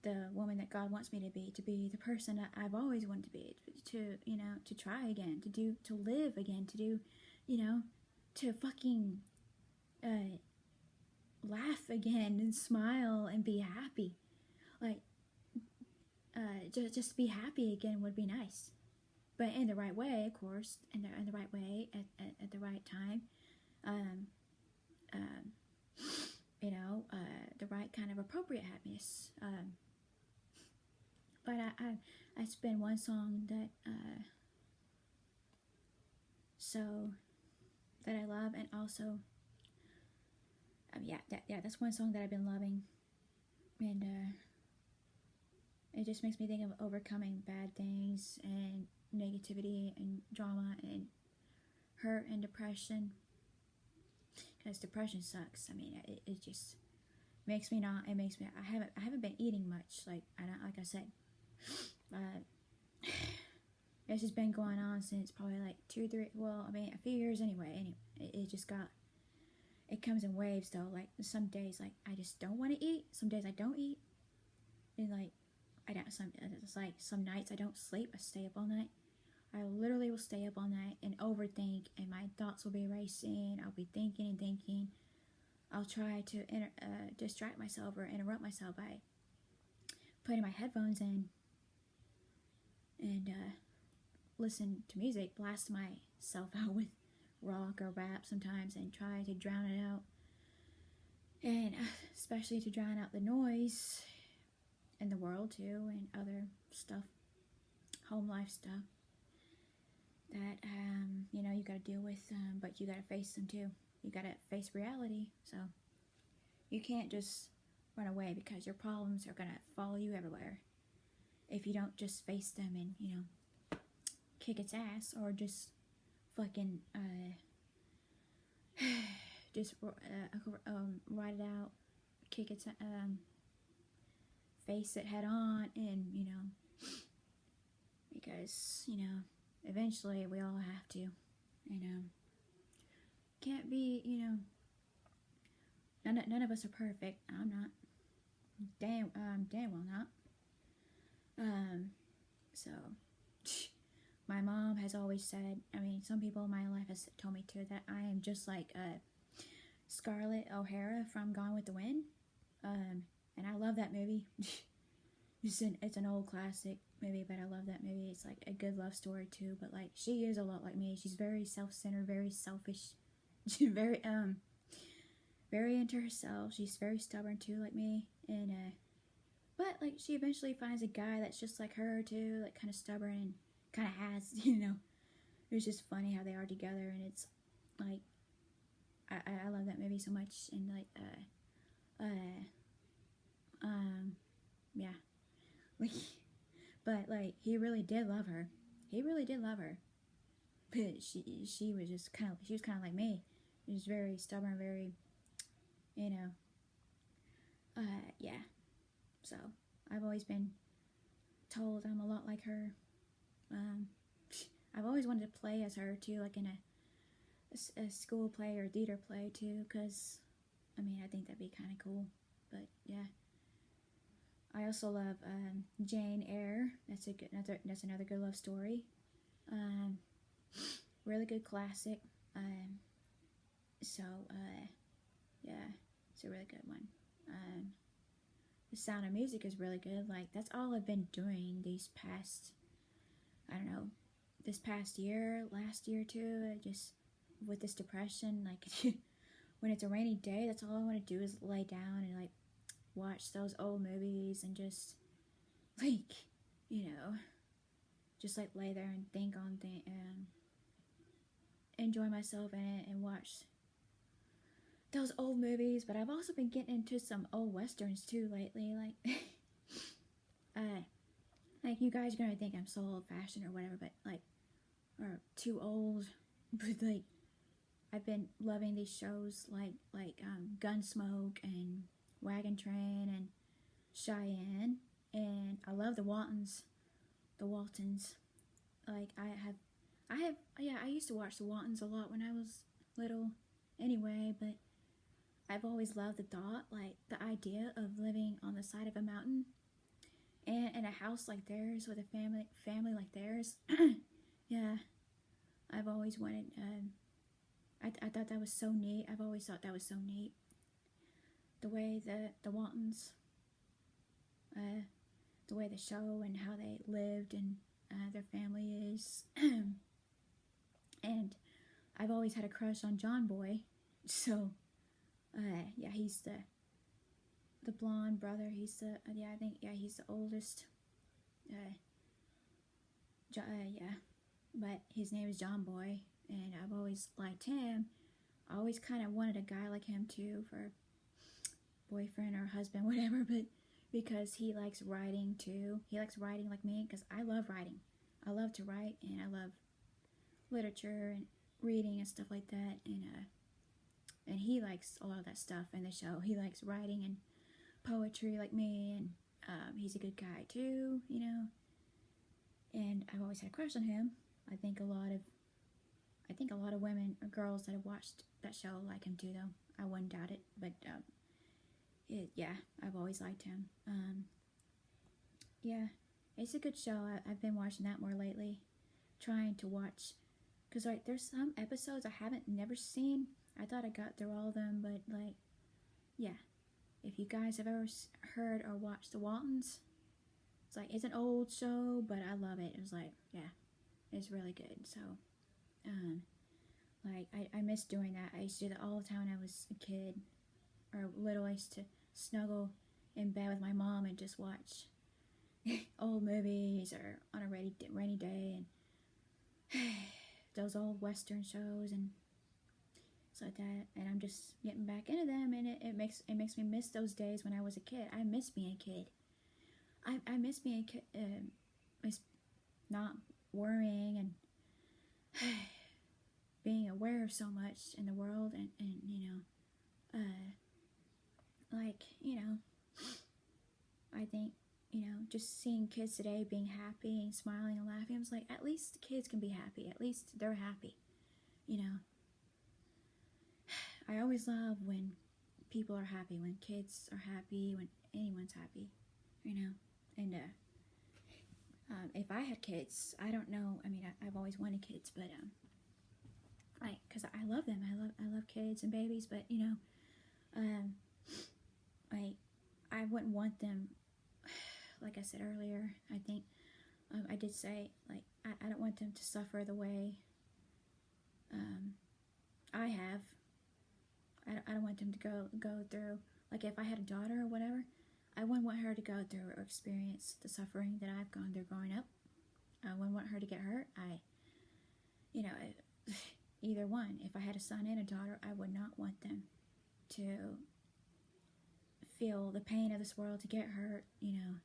the woman that God wants me to be the person that I've always wanted to be, to, you know, to try again, to live again, to do, you know, to fucking laugh again and smile and be happy. Like, just be happy again would be nice. But in the right way, of course, in the right way, at the right time. You know, the right kind of appropriate happiness. But I spin one song that that I love, and also that's one song that I've been loving, and it just makes me think of overcoming bad things and negativity and drama and hurt and depression, because depression sucks. I mean, it just makes me not. It makes me. I haven't been eating much. Like I said, it's just been going on since probably like 2, 3. Well, I mean, a few years anyway. Anyway, it just got. It comes in waves though. Like some days, like I just don't want to eat. Some days I don't eat, and like I don't. It's like some nights I don't sleep. I stay up all night. I literally will stay up all night and overthink, and my thoughts will be racing. I'll be thinking and thinking. I'll try to distract myself or interrupt myself by putting my headphones in and listen to music, blast myself out with rock or rap sometimes, and try to drown it out. And especially to drown out the noise in the world too, and other stuff, home life stuff that you know, you gotta deal with, but you gotta face them too. You gotta face reality. So you can't just run away, because your problems are gonna follow you everywhere if you don't just face them and, you know, kick its ass, or just fucking just write it out, kick its face it head on, and, you know, because, you know, eventually we all have to, you know. Can't be, you know, none of us are perfect. I'm not. Damn well not. So my mom has always said, I mean, some people in my life has told me too, that I am just like Scarlett O'Hara from Gone with the Wind. And I love that movie. It's an old classic movie, but I love that movie. It's like a good love story too, but like she is a lot like me. She's very self-centered, very selfish, very very into herself. She's very stubborn too, like me, and but like she eventually finds a guy that's just like her too, like kind of stubborn and kind of has, you know. It's just funny how they are together, and it's like I love that movie so much, and like yeah, like, but like he really did love her. He really did love her, but she was just kind of like me. She was very stubborn, very, you know, yeah. So I've always been told I'm a lot like her. I've always wanted to play as her too, like in a school play or theater play too, because I mean, I think that'd be kind of cool. But yeah, I also love Jane Eyre. That's another good love story. Really good classic. So yeah, it's a really good one. The Sound of Music is really good. Like, that's all I've been doing these past, I don't know, this past year, last year too. Just with this depression, like when it's a rainy day, that's all I want to do is lay down and like watch those old movies and just like, you know, just like lay there and think on things and enjoy myself in it and watch those old movies, but I've also been getting into some old westerns too lately. Like, like you guys are gonna think I'm so old-fashioned or whatever, but like, or too old. But like, I've been loving these shows like Gunsmoke and Wagon Train and Cheyenne, and I love the Waltons. The Waltons. Like yeah, I used to watch the Waltons a lot when I was little anyway, but I've always loved the thought, like the idea of living on the side of a mountain and in a house like theirs with a family like theirs. Yeah, I've always wanted, I thought that was so neat. I've always thought that was so neat. The way the Waltons, the way the show and how they lived and their family is. And I've always had a crush on John Boy. So, yeah, he's the blonde brother. He's the, yeah, I think, yeah, he's the oldest. Yeah, but his name is John Boy, and I've always liked him. I always kind of wanted a guy like him too, for boyfriend or husband, whatever, but because he likes writing too. He likes writing like me, because I love writing. I love to write, and I love literature and reading and stuff like that, and he likes a lot of that stuff in the show. He likes writing and poetry like me, and he's a good guy too, you know. And I've always had a crush on him. I think a lot of women or girls that have watched that show like him too, though. I wouldn't doubt it, but yeah, I've always liked him. Yeah, it's a good show. I've been watching that more lately, trying to watch, because like there's some episodes I haven't never seen. I thought I got through all of them, but like, yeah, if you guys have ever heard or watched The Waltons, it's like, it's an old show, but I love it. It was like, yeah, it's really good. So, like, I miss doing that. I used to do that all the time when I was a kid or little. I used to snuggle in bed with my mom and just watch old movies, or on a rainy day, and those old western shows and stuff like that. And I'm just getting back into them, and it makes me miss those days when I was a kid. I miss being a kid. I miss being a kid, miss not worrying and being aware of so much in the world, and you know, like, you know, I think, you know, just seeing kids today being happy and smiling and laughing, I was like, at least the kids can be happy. At least they're happy, you know. I always love when people are happy, when kids are happy, when anyone's happy, you know. And if I had kids, I don't know. I mean, I've always wanted kids, but like, cause I love them. I love kids and babies, but you know, like, I wouldn't want them. Like I said earlier, I think I did say, like, I don't want them to suffer the way I have. I don't want them to go through, like, if I had a daughter or whatever, I wouldn't want her to go through or experience the suffering that I've gone through growing up. I wouldn't want her to get hurt. You know, either one. If I had a son and a daughter, I would not want them to feel the pain of this world, to get hurt, you know,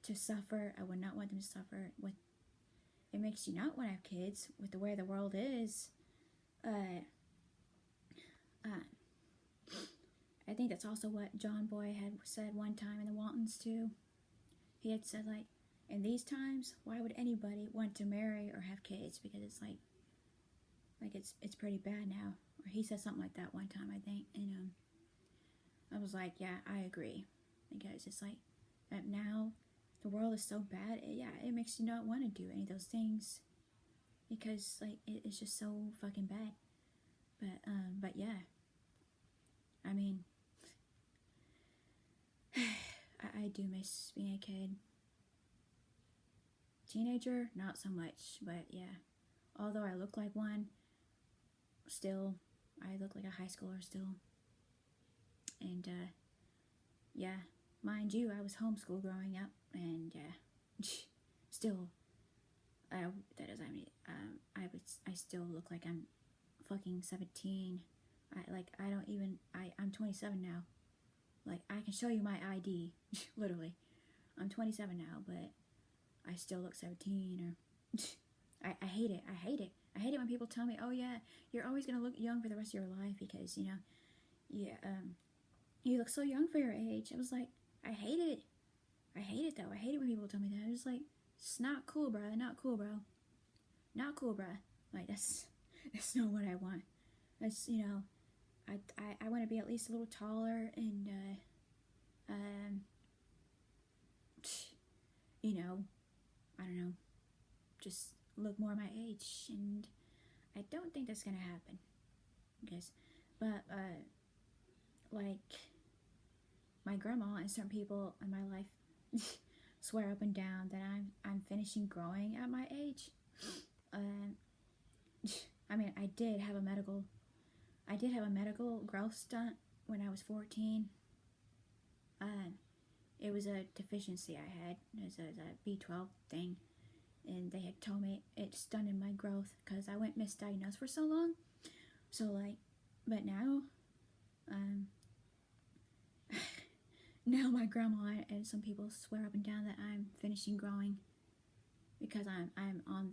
to suffer. I would not want them to suffer. It makes you not want to have kids with the way the world is. I think that's also what John Boy had said one time in the Waltons too. He had said, like, in these times, why would anybody want to marry or have kids? Because it's like it's pretty bad now. Or he said something like that one time, I think. And I was like, yeah, I agree. Because it's like, now the world is so bad. It makes you not want to do any of those things, because like it's just so fucking bad. But yeah, I mean, I do miss being a kid. Teenager, not so much, but yeah. Although I look like one, still, I look like a high schooler still. And, yeah, mind you, I was homeschooled growing up, and, still, that doesn't mean, I still look like I'm fucking 17. I'm 27 now. Like, I can show you my ID, literally. I'm 27 now, but I still look 17, or I hate it. I hate it. I hate it when people tell me, oh yeah, you're always gonna look young for the rest of your life because, you look so young for your age. I was like, I hate it. I hate it though. I hate it when people tell me that. It's like, it's not cool, bro. Not cool, bro. Not cool, bro. Like, that's not what I want. That's, I want to be at least a little taller and, I don't know, just look more my age, and I don't think that's gonna happen, but like, my grandma and certain people in my life swear up and down that I'm finishing growing at my age. I mean, I did have a medical growth stunt when I was 14. It was a deficiency I had. It was a B12 thing, and they had told me it stunted my growth because I went misdiagnosed for so long. So like, but now, now my grandma and some people swear up and down that I'm finishing growing because I'm on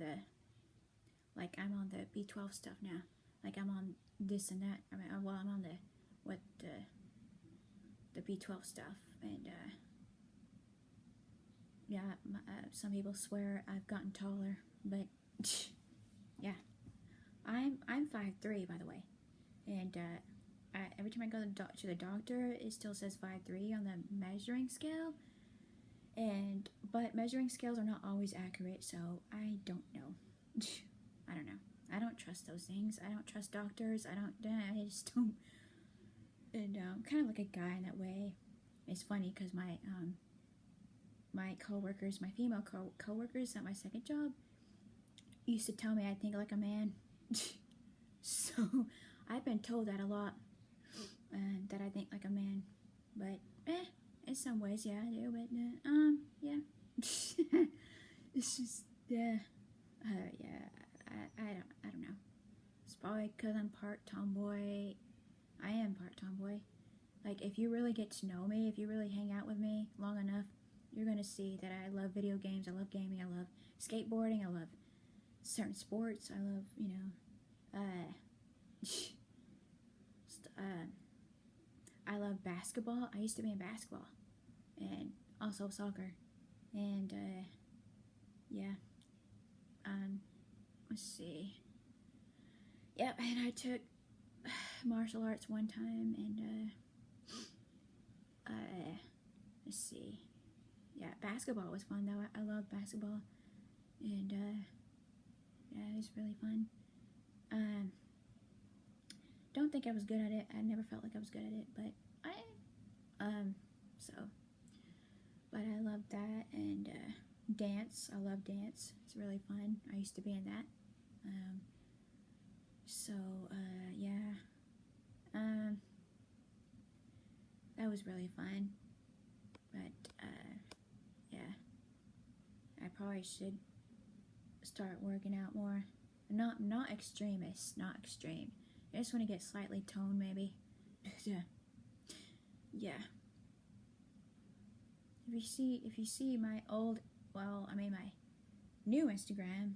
the B12 stuff now. Like, I'm on this and that. I mean, I'm on the B12 stuff, and some people swear I've gotten taller, but yeah, I'm 5'3", by the way, and every time I go to the doctor, it still says 5'3" on the measuring scale, but measuring scales are not always accurate, so I don't know. I don't know. I don't trust those things. I don't trust doctors. I just don't. And I'm kind of like a guy in that way. It's funny because my coworkers, my female coworkers at my second job, used to tell me I think like a man. So I've been told that a lot, and that I think like a man. But in some ways, yeah, I do. But yeah, it's just yeah. I don't know. It's probably because I'm part tomboy. I am part tomboy. Like, if you really get to know me, if you really hang out with me long enough, you're gonna see that I love video games, I love gaming, I love skateboarding, I love certain sports, I love, I love basketball. I used to be in basketball, and also soccer, and yeah. Let's see. Yep, and I took martial arts one time, and let's see. Yeah, basketball was fun though. I love basketball, and yeah, it was really fun. Don't think I was good at it. I never felt like I was good at it, but but I love that, and dance. I love dance. It's really fun. I used to be in that. Yeah. That was really fun. But yeah, I probably should start working out more. Not extremist, not extreme. I just want to get slightly toned, maybe. Yeah. If you see my old, my new Instagram,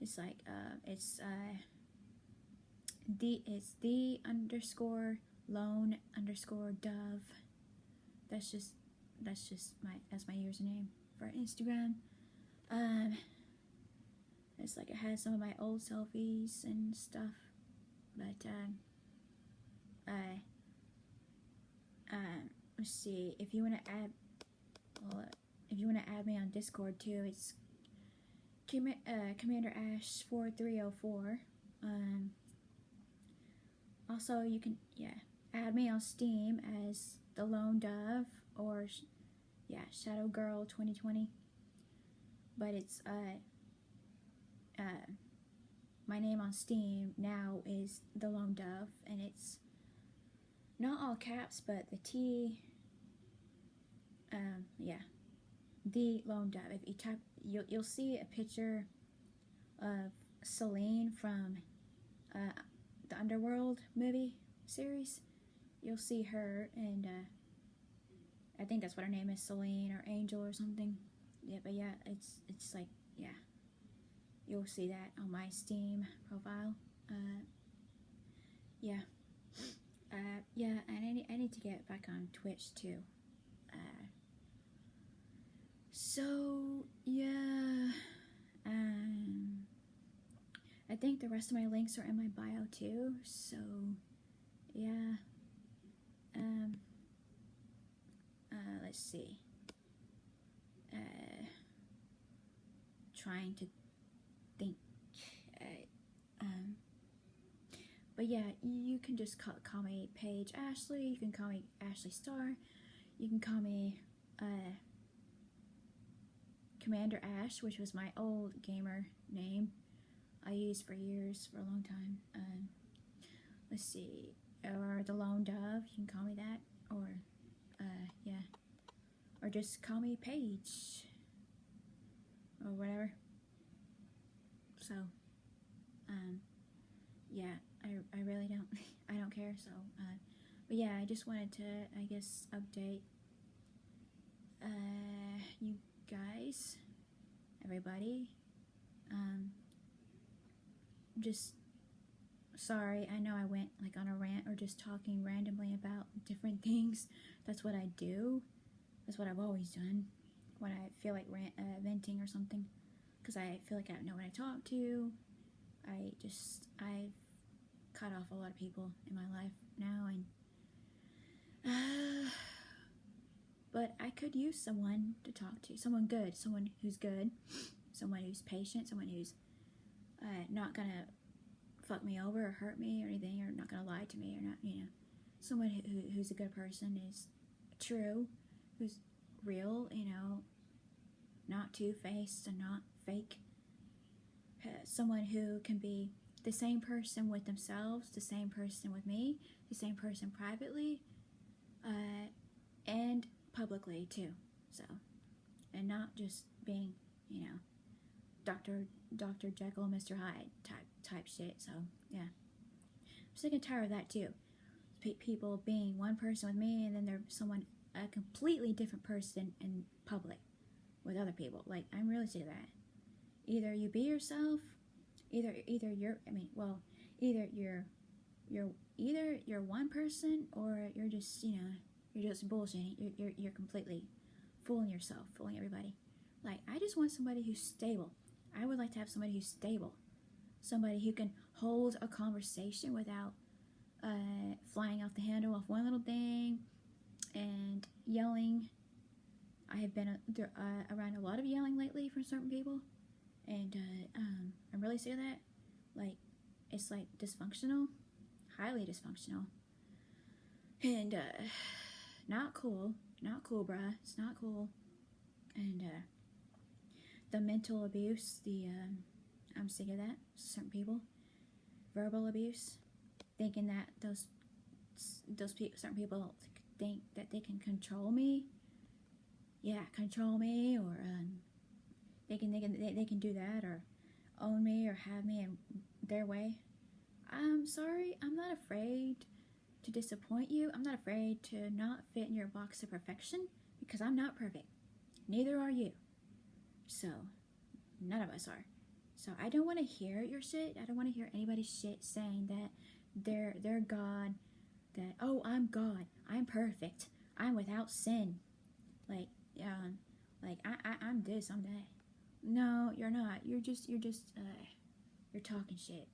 it's like it's the underscore lone underscore dove. That's my username for Instagram. It's like it has some of my old selfies and stuff, but let's see, if you want to add me on Discord too, it's Commander Ash 4304. Also, you can add me on Steam as the Lone Dove, or Shadow Girl 2020. But it's my name on Steam now is the Lone Dove, and it's not all caps, but the T. The Lone Dove. If you type, you'll see a picture of Celine from the Underworld movie series. You'll see her, and I think that's what her name is, Celine or Angel or something. Yeah, but yeah, it's like, yeah, you'll see that on my Steam profile. Yeah, yeah, and I need to get back on Twitch too. So yeah, I think the rest of my links are in my bio too. So yeah, let's see. Trying to think. But yeah, you can just call me Paige Ashley. You can call me Ashley Star. You can call me Commander Ash, which was my old gamer name I used for years, for a long time. Let's see, or the Lone Dove. You can call me that, or yeah, or just call me Paige, or whatever. So, yeah, I really don't, I don't care. So, but yeah, I just wanted to, I guess, update you guys, everybody. Just sorry, I know I went like on a rant or just talking randomly about different things. That's what I do. That's what I've always done when I feel like venting or something, because I feel like I don't know what I talk to. I've cut off a lot of people in my life now, and but I could use someone to talk to, someone good, someone who's good, someone who's patient, someone who's not gonna fuck me over or hurt me or anything, or not gonna lie to me, or not, you know, someone who's a good person, is true, who's real, you know, not two-faced and not fake. Someone who can be the same person with themselves, the same person with me, the same person privately, and publicly too. So, and not just being, you know, Dr. Jekyll, Mr. Hyde type shit. So yeah, I'm sick and tired of that too. People being one person with me, and then they're a completely different person in public with other people. Like, I'm really sick of that. Either you be yourself, either you're, either you're one person, or you're just, you know, you're just bullshitting. You're completely fooling yourself, fooling everybody. Like, I just want somebody who's stable. I would like to have somebody who's stable, somebody who can hold a conversation without flying off the handle off one little thing and yelling. I have been around a lot of yelling lately from certain people, and I'm really sick of that. Like, it's like dysfunctional, highly dysfunctional, and not cool, bruh. It's not cool. And the mental abuse, I'm sick of that. Certain people, verbal abuse, thinking that certain people think that they can control me. Yeah, control me, or they can do that, or own me, or have me in their way. I'm sorry, I'm not afraid to disappoint you. I'm not afraid to not fit in your box of perfection, because I'm not perfect. Neither are you. So, none of us are. So I don't want to hear your shit. I don't want to hear anybody's shit saying that they're God, that, oh, I'm God, I'm perfect, I'm without sin. Like, I'm this, I'm that. No, you're not. You're talking shit.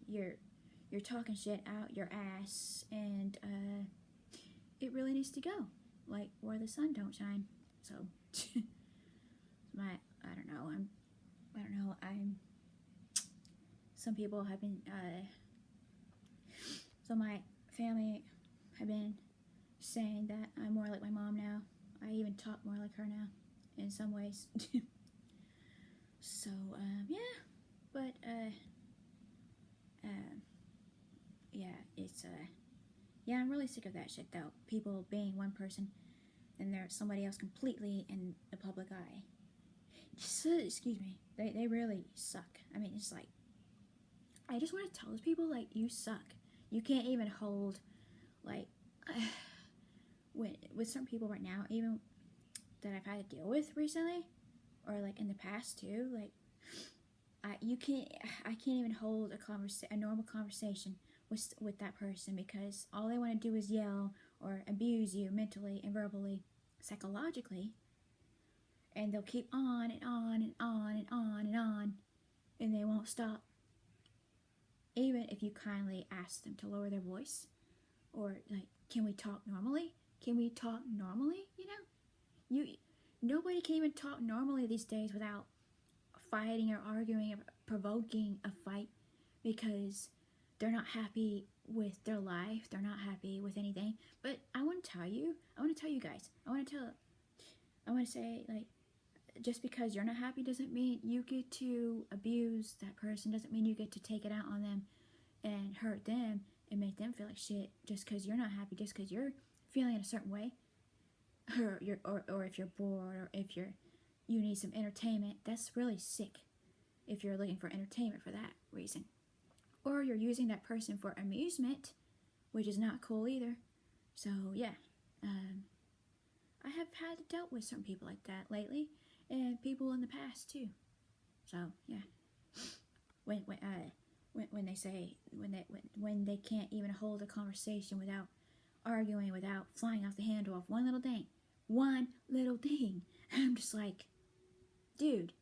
You're talking shit out your ass, and it really needs to go, like where the sun don't shine. So, I don't know. Some people have been, so my family have been saying that I'm more like my mom now. I even talk more like her now, in some ways. So, yeah, but, yeah, it's, yeah, I'm really sick of that shit, though. People being one person, and they're somebody else completely in the public eye. Excuse me. They really suck. I mean, it's like, I just want to tell those people, like, you suck. You can't even hold, like, with some people right now, even that I've had to deal with recently, or like in the past too, like, I can't even hold a normal conversation with that person, because all they want to do is yell or abuse you mentally and verbally, psychologically, and they'll keep on and on and on and on and on, and they won't stop, even if you kindly ask them to lower their voice, or like, can we talk normally? Can we talk normally? Nobody can even talk normally these days without fighting or arguing or provoking a fight, because they're not happy with their life, they're not happy with anything. But I want to tell you guys, I want to say, like, just because you're not happy doesn't mean you get to abuse that person, doesn't mean you get to take it out on them and hurt them and make them feel like shit just because you're not happy, just because you're feeling a certain way, or if you're bored, or if you need some entertainment. That's really sick if you're looking for entertainment for that reason, or you're using that person for amusement, which is not cool either. So yeah, I have had to dealt with certain people like that lately, and people in the past too. So yeah, when they say when they can't even hold a conversation without arguing, without flying off the handle of one little thing, I'm just like, dude,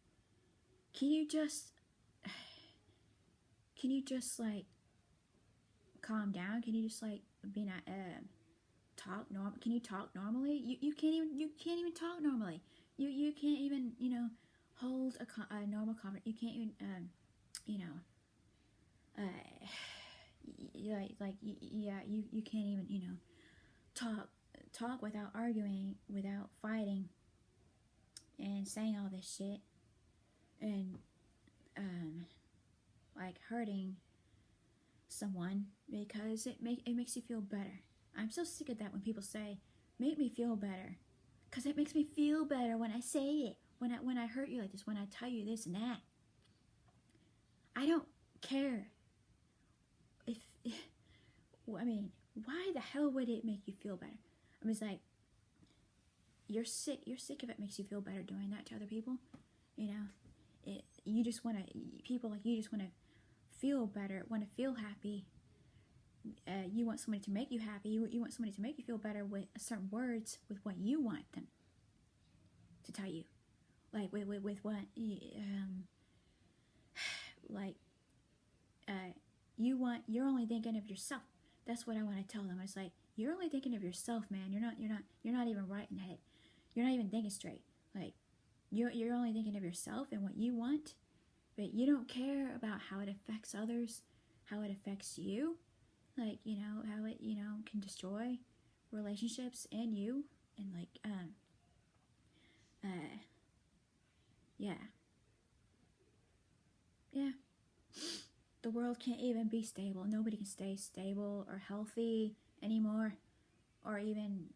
can you just like calm down? Can you just like be not talk normal? Can you talk normally? You can't even talk normally. You can't even hold a normal conversation. You can't even you can't even talk without arguing, without fighting, and saying all this shit, and like hurting someone because it makes you feel better. I'm so sick of that when people say, make me feel better, because it makes me feel better when I say it, when I hurt you like this, when I tell you this and that. I don't care if I mean, why the hell would it make you feel better? I mean, it's like, you're sick if it makes you feel better doing that to other people. You just want to, people like you just want to feel better, want to feel happy. You want somebody to make you happy. You want somebody to make you feel better with certain words, with what you want them to tell you, like with what you want. You're only thinking of yourself. That's what I want to tell them. It's like, you're only thinking of yourself, man. You're not even right in the head. You're not even thinking straight. Like, you're only thinking of yourself and what you want, but you don't care about how it affects others, how it affects you, like, how it, can destroy relationships and you, and like, yeah. The world can't even be stable. Nobody can stay stable or healthy anymore, or even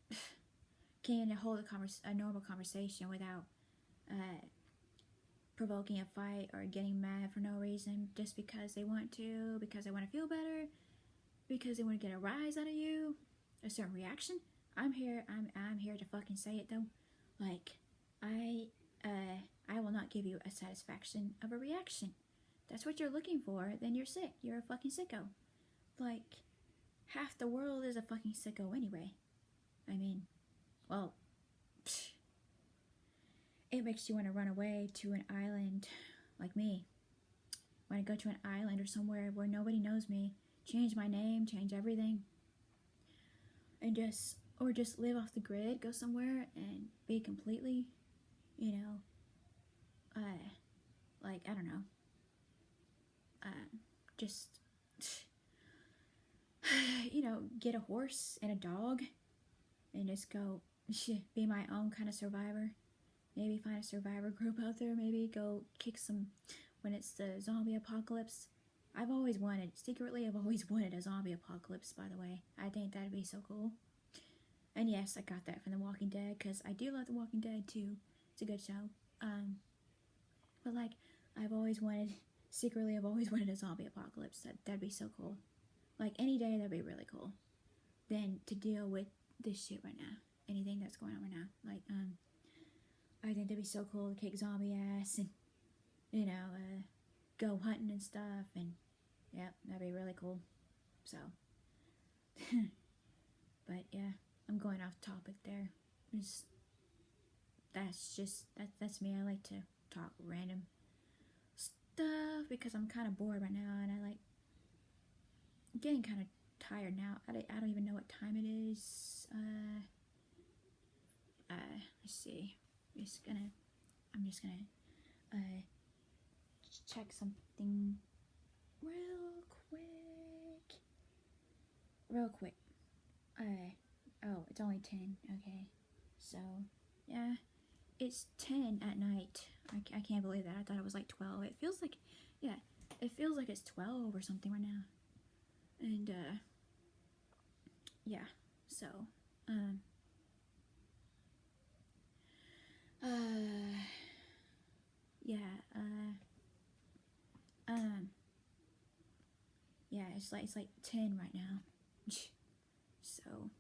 can't hold a normal conversation without provoking a fight or getting mad for no reason, just because they want to feel better, because they want to get a rise out of you, a certain reaction. I'm here to fucking say it though. Like, I will not give you a satisfaction of a reaction. That's what you're looking for, then you're sick. You're a fucking sicko. Like, half the world is a fucking sicko anyway. I mean, well, it makes you want to run away to an island like me. Want to go to an island or somewhere where nobody knows me, change my name, change everything, and just live off the grid, go somewhere and be completely, like, I don't know, just, get a horse and a dog and just go be my own kind of survivor. Maybe find a survivor group out there, maybe go kick some, when it's the zombie apocalypse. I've always wanted a zombie apocalypse, by the way. I think that'd be so cool. And yes, I got that from The Walking Dead, because I do love The Walking Dead too. It's a good show. But like, I've always wanted a zombie apocalypse. That'd be so cool. Like any day that'd be really cool. Than to deal with this shit right now. Anything that's going on right now. Like, I think that'd be so cool to kick zombie ass and, you know, go hunting and stuff, and yeah, that'd be really cool. So, but yeah, I'm going off topic there. That's me. I like to talk random stuff because I'm kind of bored right now, and I'm getting kind of tired now. I don't even know what time it is. Let's see. I'm just gonna check something real quick. Oh, it's only 10. Okay, so yeah, it's 10 at night. I can't believe that. I thought it was like 12. It feels like, yeah, it feels like it's 12 or something right now. And yeah, so yeah, yeah, it's like 10 right now. So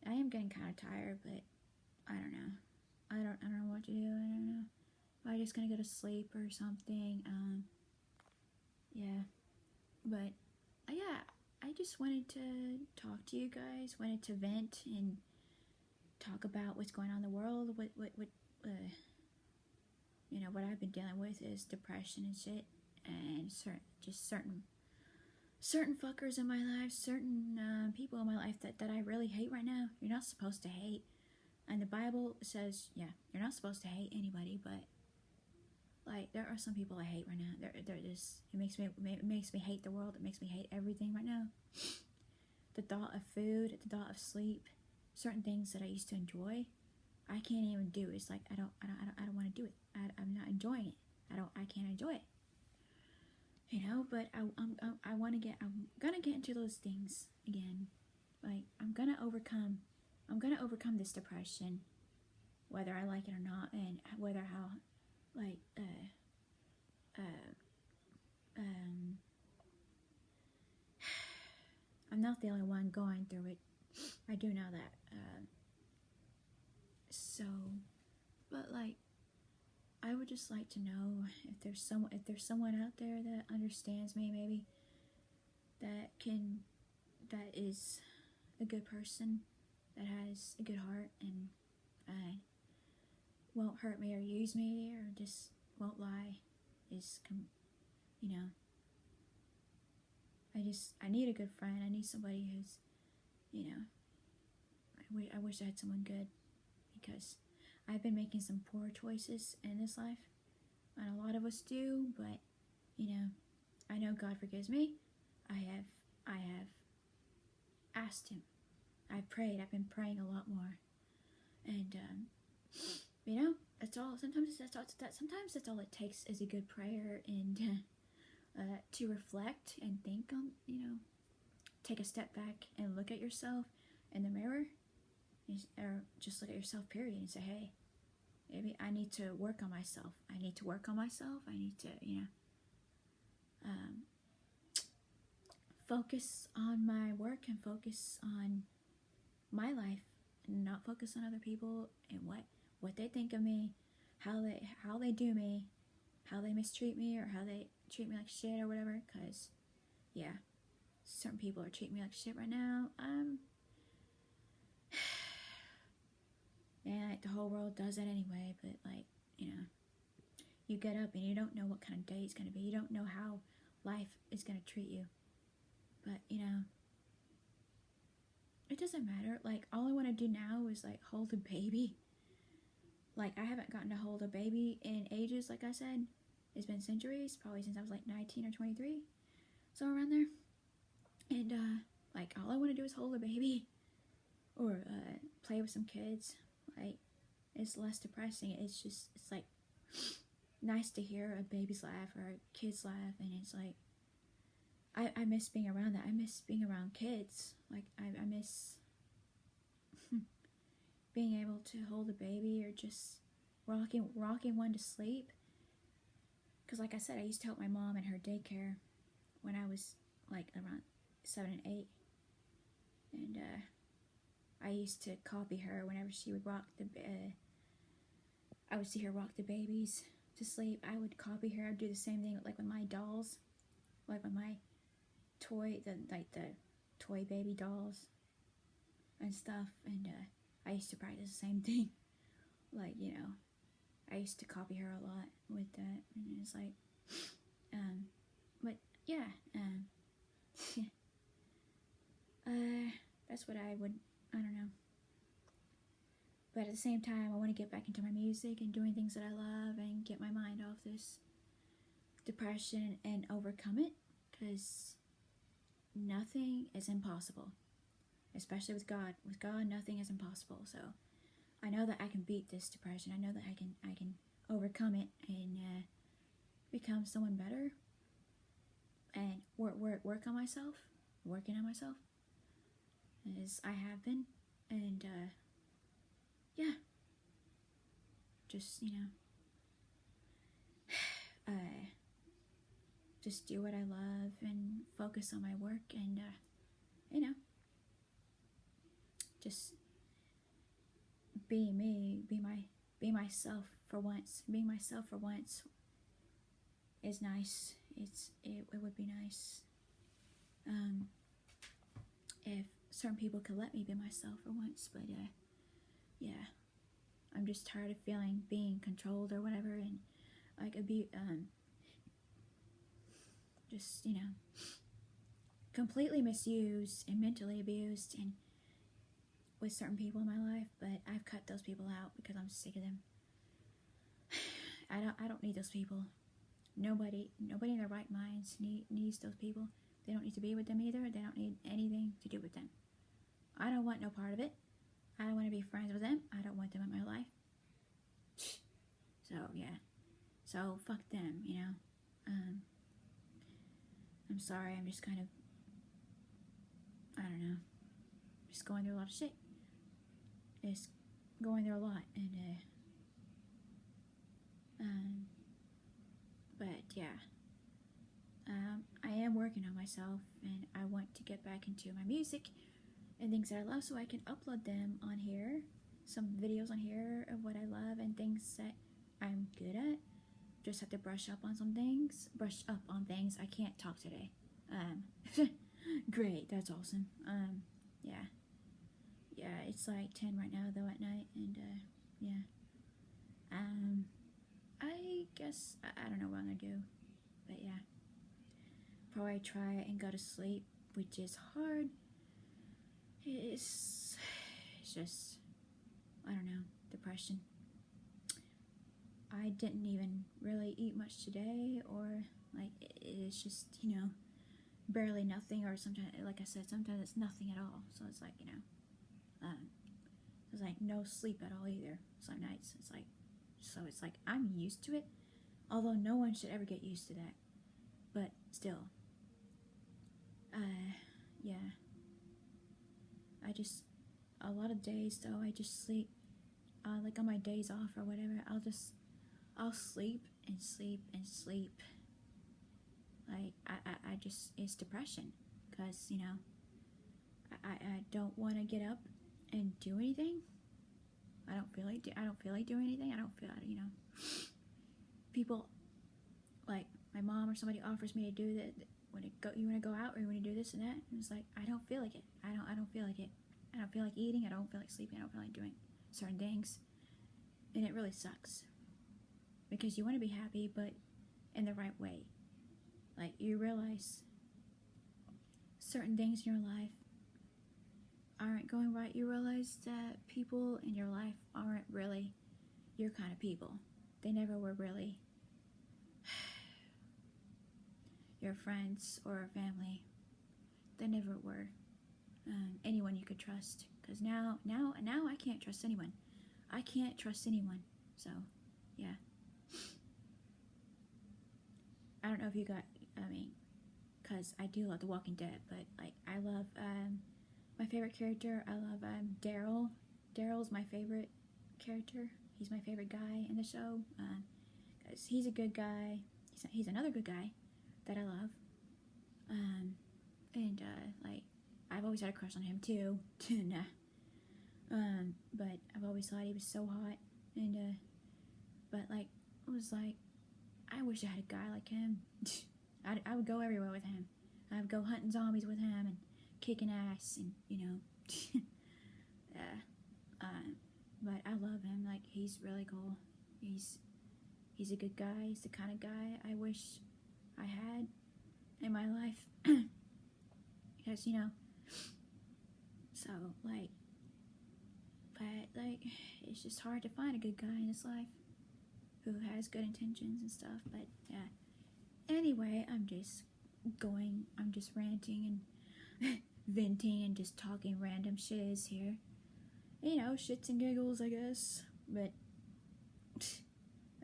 I am getting kind of tired, but I don't know. I don't know what to do. I don't know. Am I just gonna go to sleep or something? Yeah, but yeah, I just wanted to talk to you guys. Wanted to vent and talk about what's going on in the world. What you know, what I've been dealing with is depression and shit, and certain fuckers in my life, certain people in my life that I really hate right now. You're not supposed to hate, and the Bible says, yeah, you're not supposed to hate anybody, but like there are some people I hate right now. They're just, it makes me hate the world. It makes me hate everything right now. The thought of food, the thought of sleep, certain things that I used to enjoy, I can't even do. It's like I don't want to do it. I'm not enjoying it. I can't enjoy it. You know, but I want to get. I'm gonna get into those things again. Like I'm gonna overcome this depression, whether I like it or not, and whether how, like, I'm not the only one going through it. I do know that. So, but like, I would just like to know if there's someone out there that understands me, maybe that is a good person, that has a good heart, and won't hurt me or use me or just won't lie. You know, I need a good friend. I need somebody who's, you know, I wish I had someone good, because I've been making some poor choices in this life, and a lot of us do, but, you know, I know God forgives me. I have asked Him. I've prayed. I've been praying a lot more, and you know, that's all. Sometimes that's all it takes is a good prayer, and to reflect and think on, you know, take a step back and look at yourself in the mirror, or just look at yourself, period, and say, hey, maybe I need to work on myself. I need to, you know, focus on my work and focus on my life, and not focus on other people and what they think of me, how they do me, how they mistreat me, or how they treat me like shit or whatever. Because yeah, certain people are treating me like shit right now. Yeah, like the whole world does that anyway, but like, you know, you get up and you don't know what kind of day it's going to be. You don't know how life is going to treat you. But, you know, it doesn't matter. Like, all I want to do now is, like, hold a baby. Like, I haven't gotten to hold a baby in ages, like I said. It's been centuries, probably since I was, like, 19 or 23. Somewhere around there. And, like, all I want to do is hold a baby. Or, play with some kids. Like, it's less depressing. It's like, nice to hear a baby's laugh or a kid's laugh. And it's like, I miss being around that. I miss being around kids. Like, I miss being able to hold a baby, or just rocking one to sleep. Because like I said, I used to help my mom in her daycare when I was like around 7 and 8, and I used to copy her whenever she would rock the. I would see her rock the babies to sleep. I would copy her. I'd do the same thing like with my dolls, like with my toy, the toy baby dolls and stuff. And I used to practice the same thing. Like, you know, I used to copy her a lot with that, and it's like, but yeah, that's what I would. I don't know. But at the same time, I want to get back into my music and doing things that I love and get my mind off this depression and overcome it, because nothing is impossible, especially with God. With God, nothing is impossible. So I know that I can beat this depression. I know that I can overcome it and become someone better and work on myself, working on myself, as I have been, and yeah, just, you know, just do what I love and focus on my work, and you know, just be me, be myself for once. Being myself for once is nice. It would be nice if certain people could let me be myself for once, but yeah, I'm just tired of being controlled or whatever, and like just, you know, completely misused and mentally abused and with certain people in my life. But I've cut those people out because I'm sick of them. I don't need those people. Nobody in their right minds needs those people. They don't need to be with them either. They don't need anything to do with them. I don't want no part of it. I don't want to be friends with them. I don't want them in my life. So yeah, so fuck them, you know. I'm sorry, I'm just kind of, I don't know, just going through a lot of shit. Just going through a lot, and but yeah, I am working on myself, and I want to get back into my music and things that I love, so I can upload them on here, some videos on here of what I love and things that I'm good at. Just have to brush up on some things. Brush up on things. I can't talk today. Great, that's awesome. Yeah. Yeah, it's like 10 right now though at night, and yeah. I guess I don't know what I'm gonna do, but yeah. Probably try and go to sleep, which is hard. It's just, I don't know, depression. I didn't even really eat much today, or like it's just, you know, barely nothing, or sometimes, like I said, sometimes it's nothing at all. So it's like, you know, there's like no sleep at all either some nights. It's like, so it's like I'm used to it, although no one should ever get used to that, but still, yeah, I just, a lot of days though, I just sleep, like on my days off or whatever, I'll sleep and sleep and sleep. Like, I just, it's depression, because, you know, I don't want to get up and do anything. I don't feel like doing anything. I don't feel, you know, people, like, my mom or somebody offers me to do that, you want to go out, or you want to do this and that, and it's like, I don't feel like it. I don't feel like it. I don't feel like eating. I don't feel like sleeping. I don't feel like doing certain things, and it really sucks. Because you want to be happy, but in the right way. Like, you realize certain things in your life aren't going right. You realize that people in your life aren't really your kind of people. They never were really your friends or family. They never were anyone you could trust. Because now I can't trust anyone. I can't trust anyone. So, yeah. I don't know if you got, because I do love The Walking Dead, but, like, I love, my favorite character, I love, Daryl. Daryl's my favorite character. He's my favorite guy in the show, because he's a good guy. He's another good guy that I love. and like I've always had a crush on him too. Nah. But I've always thought he was so hot, and but like I was like, I wish I had a guy like him. I would go everywhere with him. I would go hunting zombies with him and kicking ass, and but I love him. Like, he's really cool. He's a good guy. He's the kind of guy I wish I had in my life. Because so like, but like, it's just hard to find a good guy in this life who has good intentions and stuff. But yeah. Anyway, I'm just ranting and venting and just talking random shiz here. Shits and giggles, I guess. But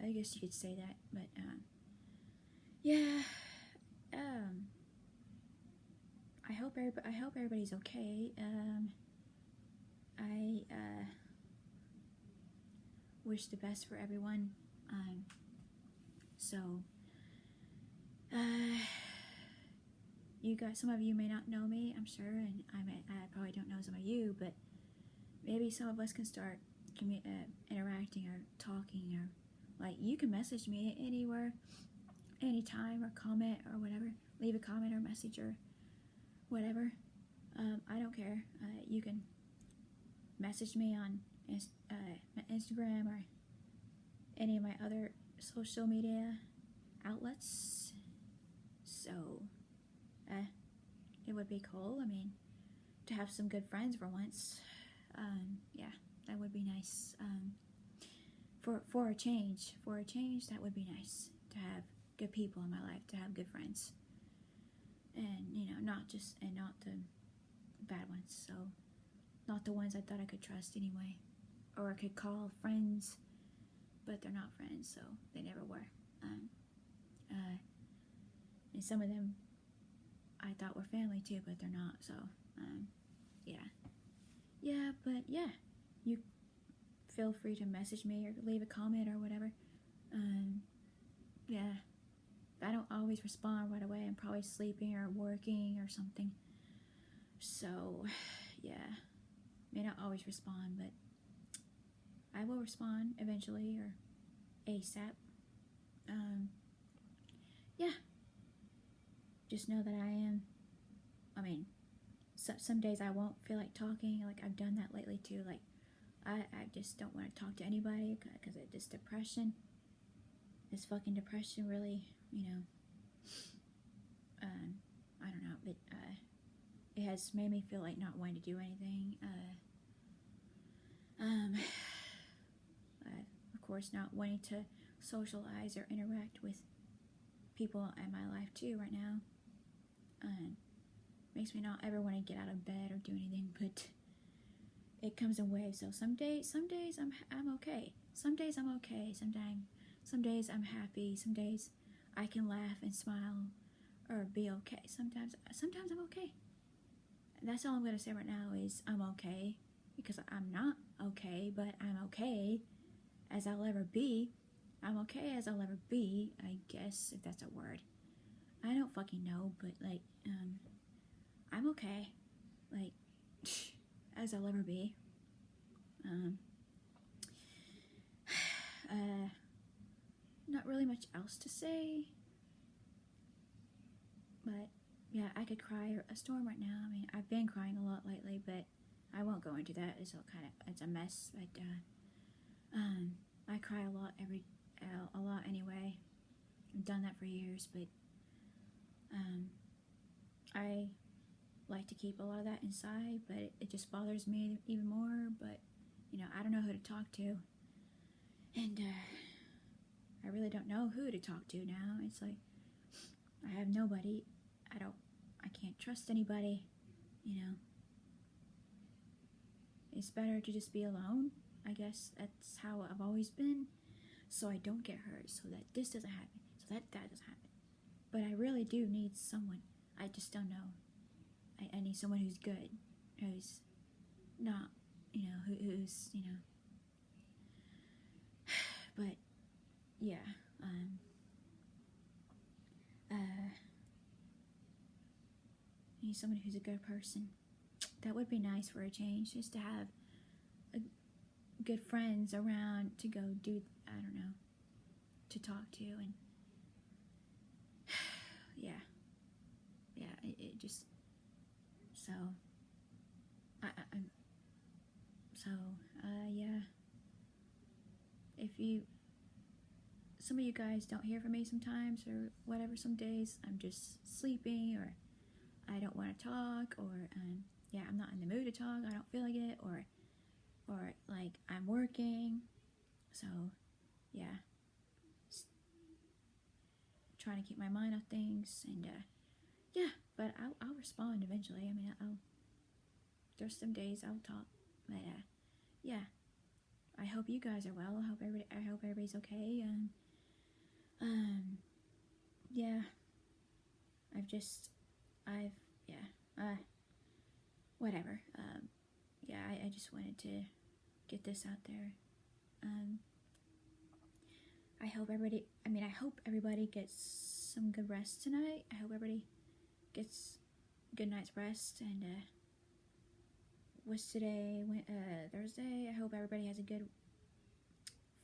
I guess you could say that. But yeah. I hope everybody's okay. I wish the best for everyone. So you guys, some of you may not know me, I'm sure, and I probably don't know some of you, but maybe some of us can start interacting or talking, or like, you can message me anywhere, anytime, or comment or whatever. Leave a comment or message or whatever. I don't care. You can message me on Instagram or any of my other social media outlets. So it would be cool. I mean, to have some good friends for once. Yeah, that would be nice. For a change, that would be nice to have good people in my life, to have good friends, and not the bad ones. So not the ones I thought I could trust anyway, or I could call friends, but they're not friends, so they never were. And some of them I thought were family too, but they're not. So yeah, but yeah, you feel free to message me or leave a comment or whatever. Yeah, I don't always respond right away. I'm probably sleeping or working or something. So yeah, may not always respond, but I will respond eventually, or ASAP. Yeah, just know that I mean, some days I won't feel like talking. Like, I've done that lately too. Like, I just don't want to talk to anybody because of this depression. This fucking depression really, I don't know, but it has made me feel like not wanting to do anything. Of course, not wanting to socialize or interact with people in my life too right now. Makes me not ever want to get out of bed or do anything, but it comes in waves. So some days I'm okay. Some days I'm okay. Some days I'm happy. Some days I can laugh and smile or be okay. Sometimes I'm okay. That's all I'm gonna say right now is I'm okay, because I'm not okay, but I'm okay as I'll ever be. I'm okay as I'll ever be, I guess, if that's a word. I don't fucking know, but like, I'm okay, like, as I'll ever be. Not really much else to say, but yeah, I could cry a storm right now. I mean, I've been crying a lot lately, but I won't go into that. It's a mess. But I cry a lot anyway. I've done that for years, but I like to keep a lot of that inside, but it just bothers me even more. But I don't know who to talk to, and I really don't know who to talk to now. It's like I have nobody. I can't trust anybody. It's better to just be alone. I guess that's how I've always been, so I don't get hurt, so that this doesn't happen, so that doesn't happen. But I really do need someone. I just don't know. I need someone who's good, who's not, who's, but yeah, need someone who's a good person. That would be nice for a change, just to have good friends around to go do, I don't know, to talk to. And yeah, it just, so I'm so yeah, if some of you guys don't hear from me sometimes, or whatever, some days I'm just sleeping, or I don't want to talk, or yeah, I'm not in the mood to talk, I don't feel like it, or like I'm working. So yeah, trying to keep my mind off things. And yeah, but I'll respond eventually. I mean, there's some days I'll talk, but yeah, I hope you guys are well. I hope everybody's okay. Yeah, whatever. Yeah, I just wanted to get this out there. I hope everybody gets some good rest tonight. I hope everybody gets a good night's rest. And what's today? Thursday. I hope everybody has a good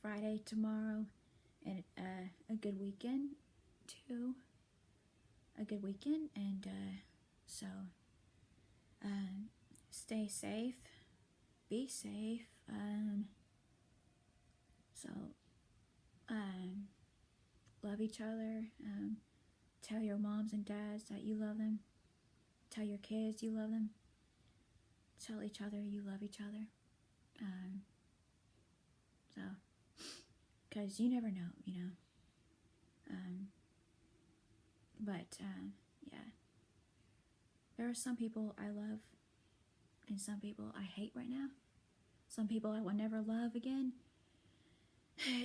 Friday tomorrow, and a good weekend too. A good weekend. And so stay safe, be safe. So love each other. Tell your moms and dads that you love them. Tell your kids you love them. Tell each other you love each other. So, because you never know, you know. But yeah, there are some people I love, and some people I hate right now. Some people I will never love again,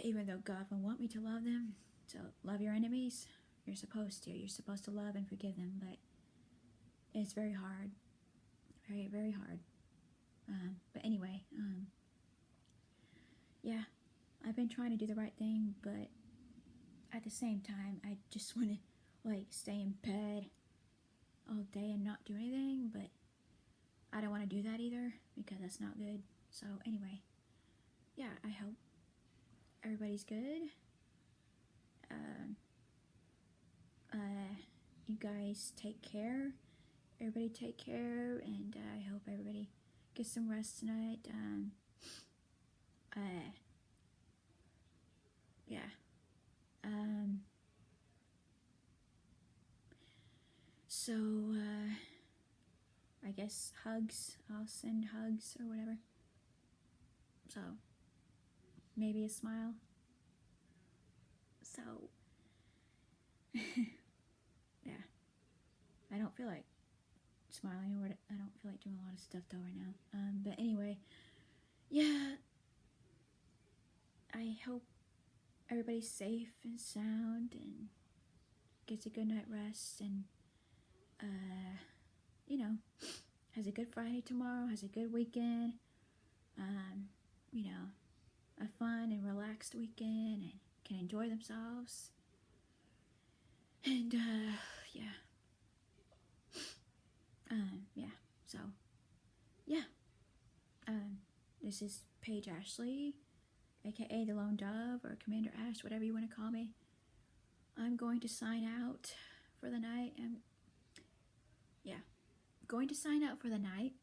even though God will want me to love them. So love your enemies. You're supposed to. You're supposed to love and forgive them, but it's very hard. Very, very hard. But anyway, yeah, I've been trying to do the right thing, but at the same time, I just want to, like, stay in bed all day and not do anything, but I don't want to do that either, because that's not good. So anyway, yeah, I hope everybody's good. You guys take care. Everybody take care, and I hope everybody gets some rest tonight. Yeah. So, I guess hugs. I'll send hugs or whatever. So, maybe a smile. So, yeah. I don't feel like smiling, or I don't feel like doing a lot of stuff though right now. But anyway, yeah. I hope everybody's safe and sound and gets a good night rest, and you know, has a good Friday tomorrow, has a good weekend, you know, a fun and relaxed weekend, and can enjoy themselves. And yeah. Yeah, so yeah. This is Paige Ashley, aka the Lone Dove, or Commander Ash, whatever you want to call me. I'm going to sign out for the night. Yeah, going to sign out for the night.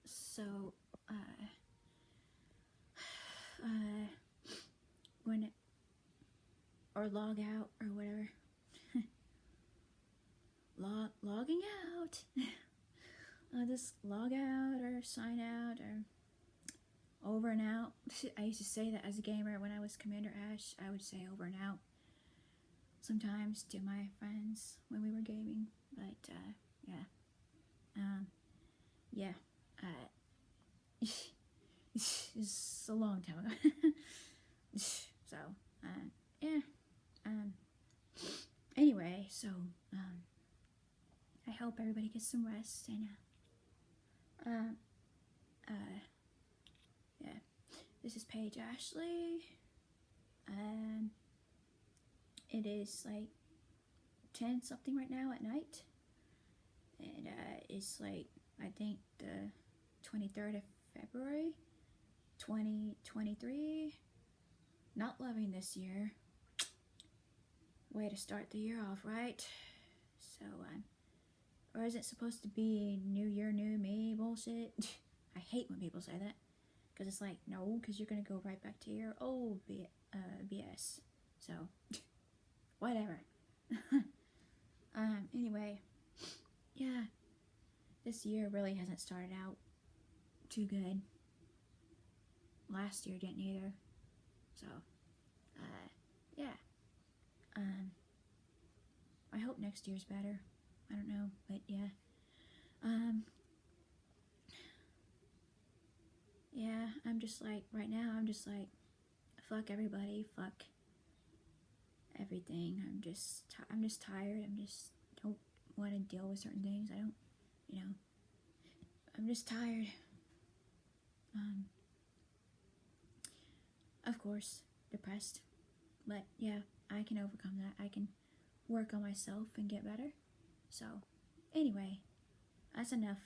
So when or log out or whatever. Logging out. I'll just log out or sign out or over and out. I used to say that as a gamer when I was Commander Ash. I would say over and out sometimes to my friends when we were gaming. But yeah. Yeah. It's a long time ago. So yeah. Anyway, so I hope everybody gets some rest, and yeah, this is Paige Ashley. It is like 10 something right now at night, and it's like, I think the 23rd of February 2023. Not loving this year. Way to start the year off, right? So or is it supposed to be New Year, New Me bullshit? I hate when people say that, because it's like, no, because you're gonna go right back to your old BS. So whatever. Anyway, yeah, this year really hasn't started out too good. Last year didn't either. So yeah. I hope next year's better. I don't know, but yeah. Yeah, I'm just like, right now, I'm just like, fuck everybody, fuck everything. I'm just tired. Don't want to deal with certain things. I don't, I'm just tired. Of course, depressed, but yeah, I can overcome that. I can work on myself and get better. So, anyway, that's enough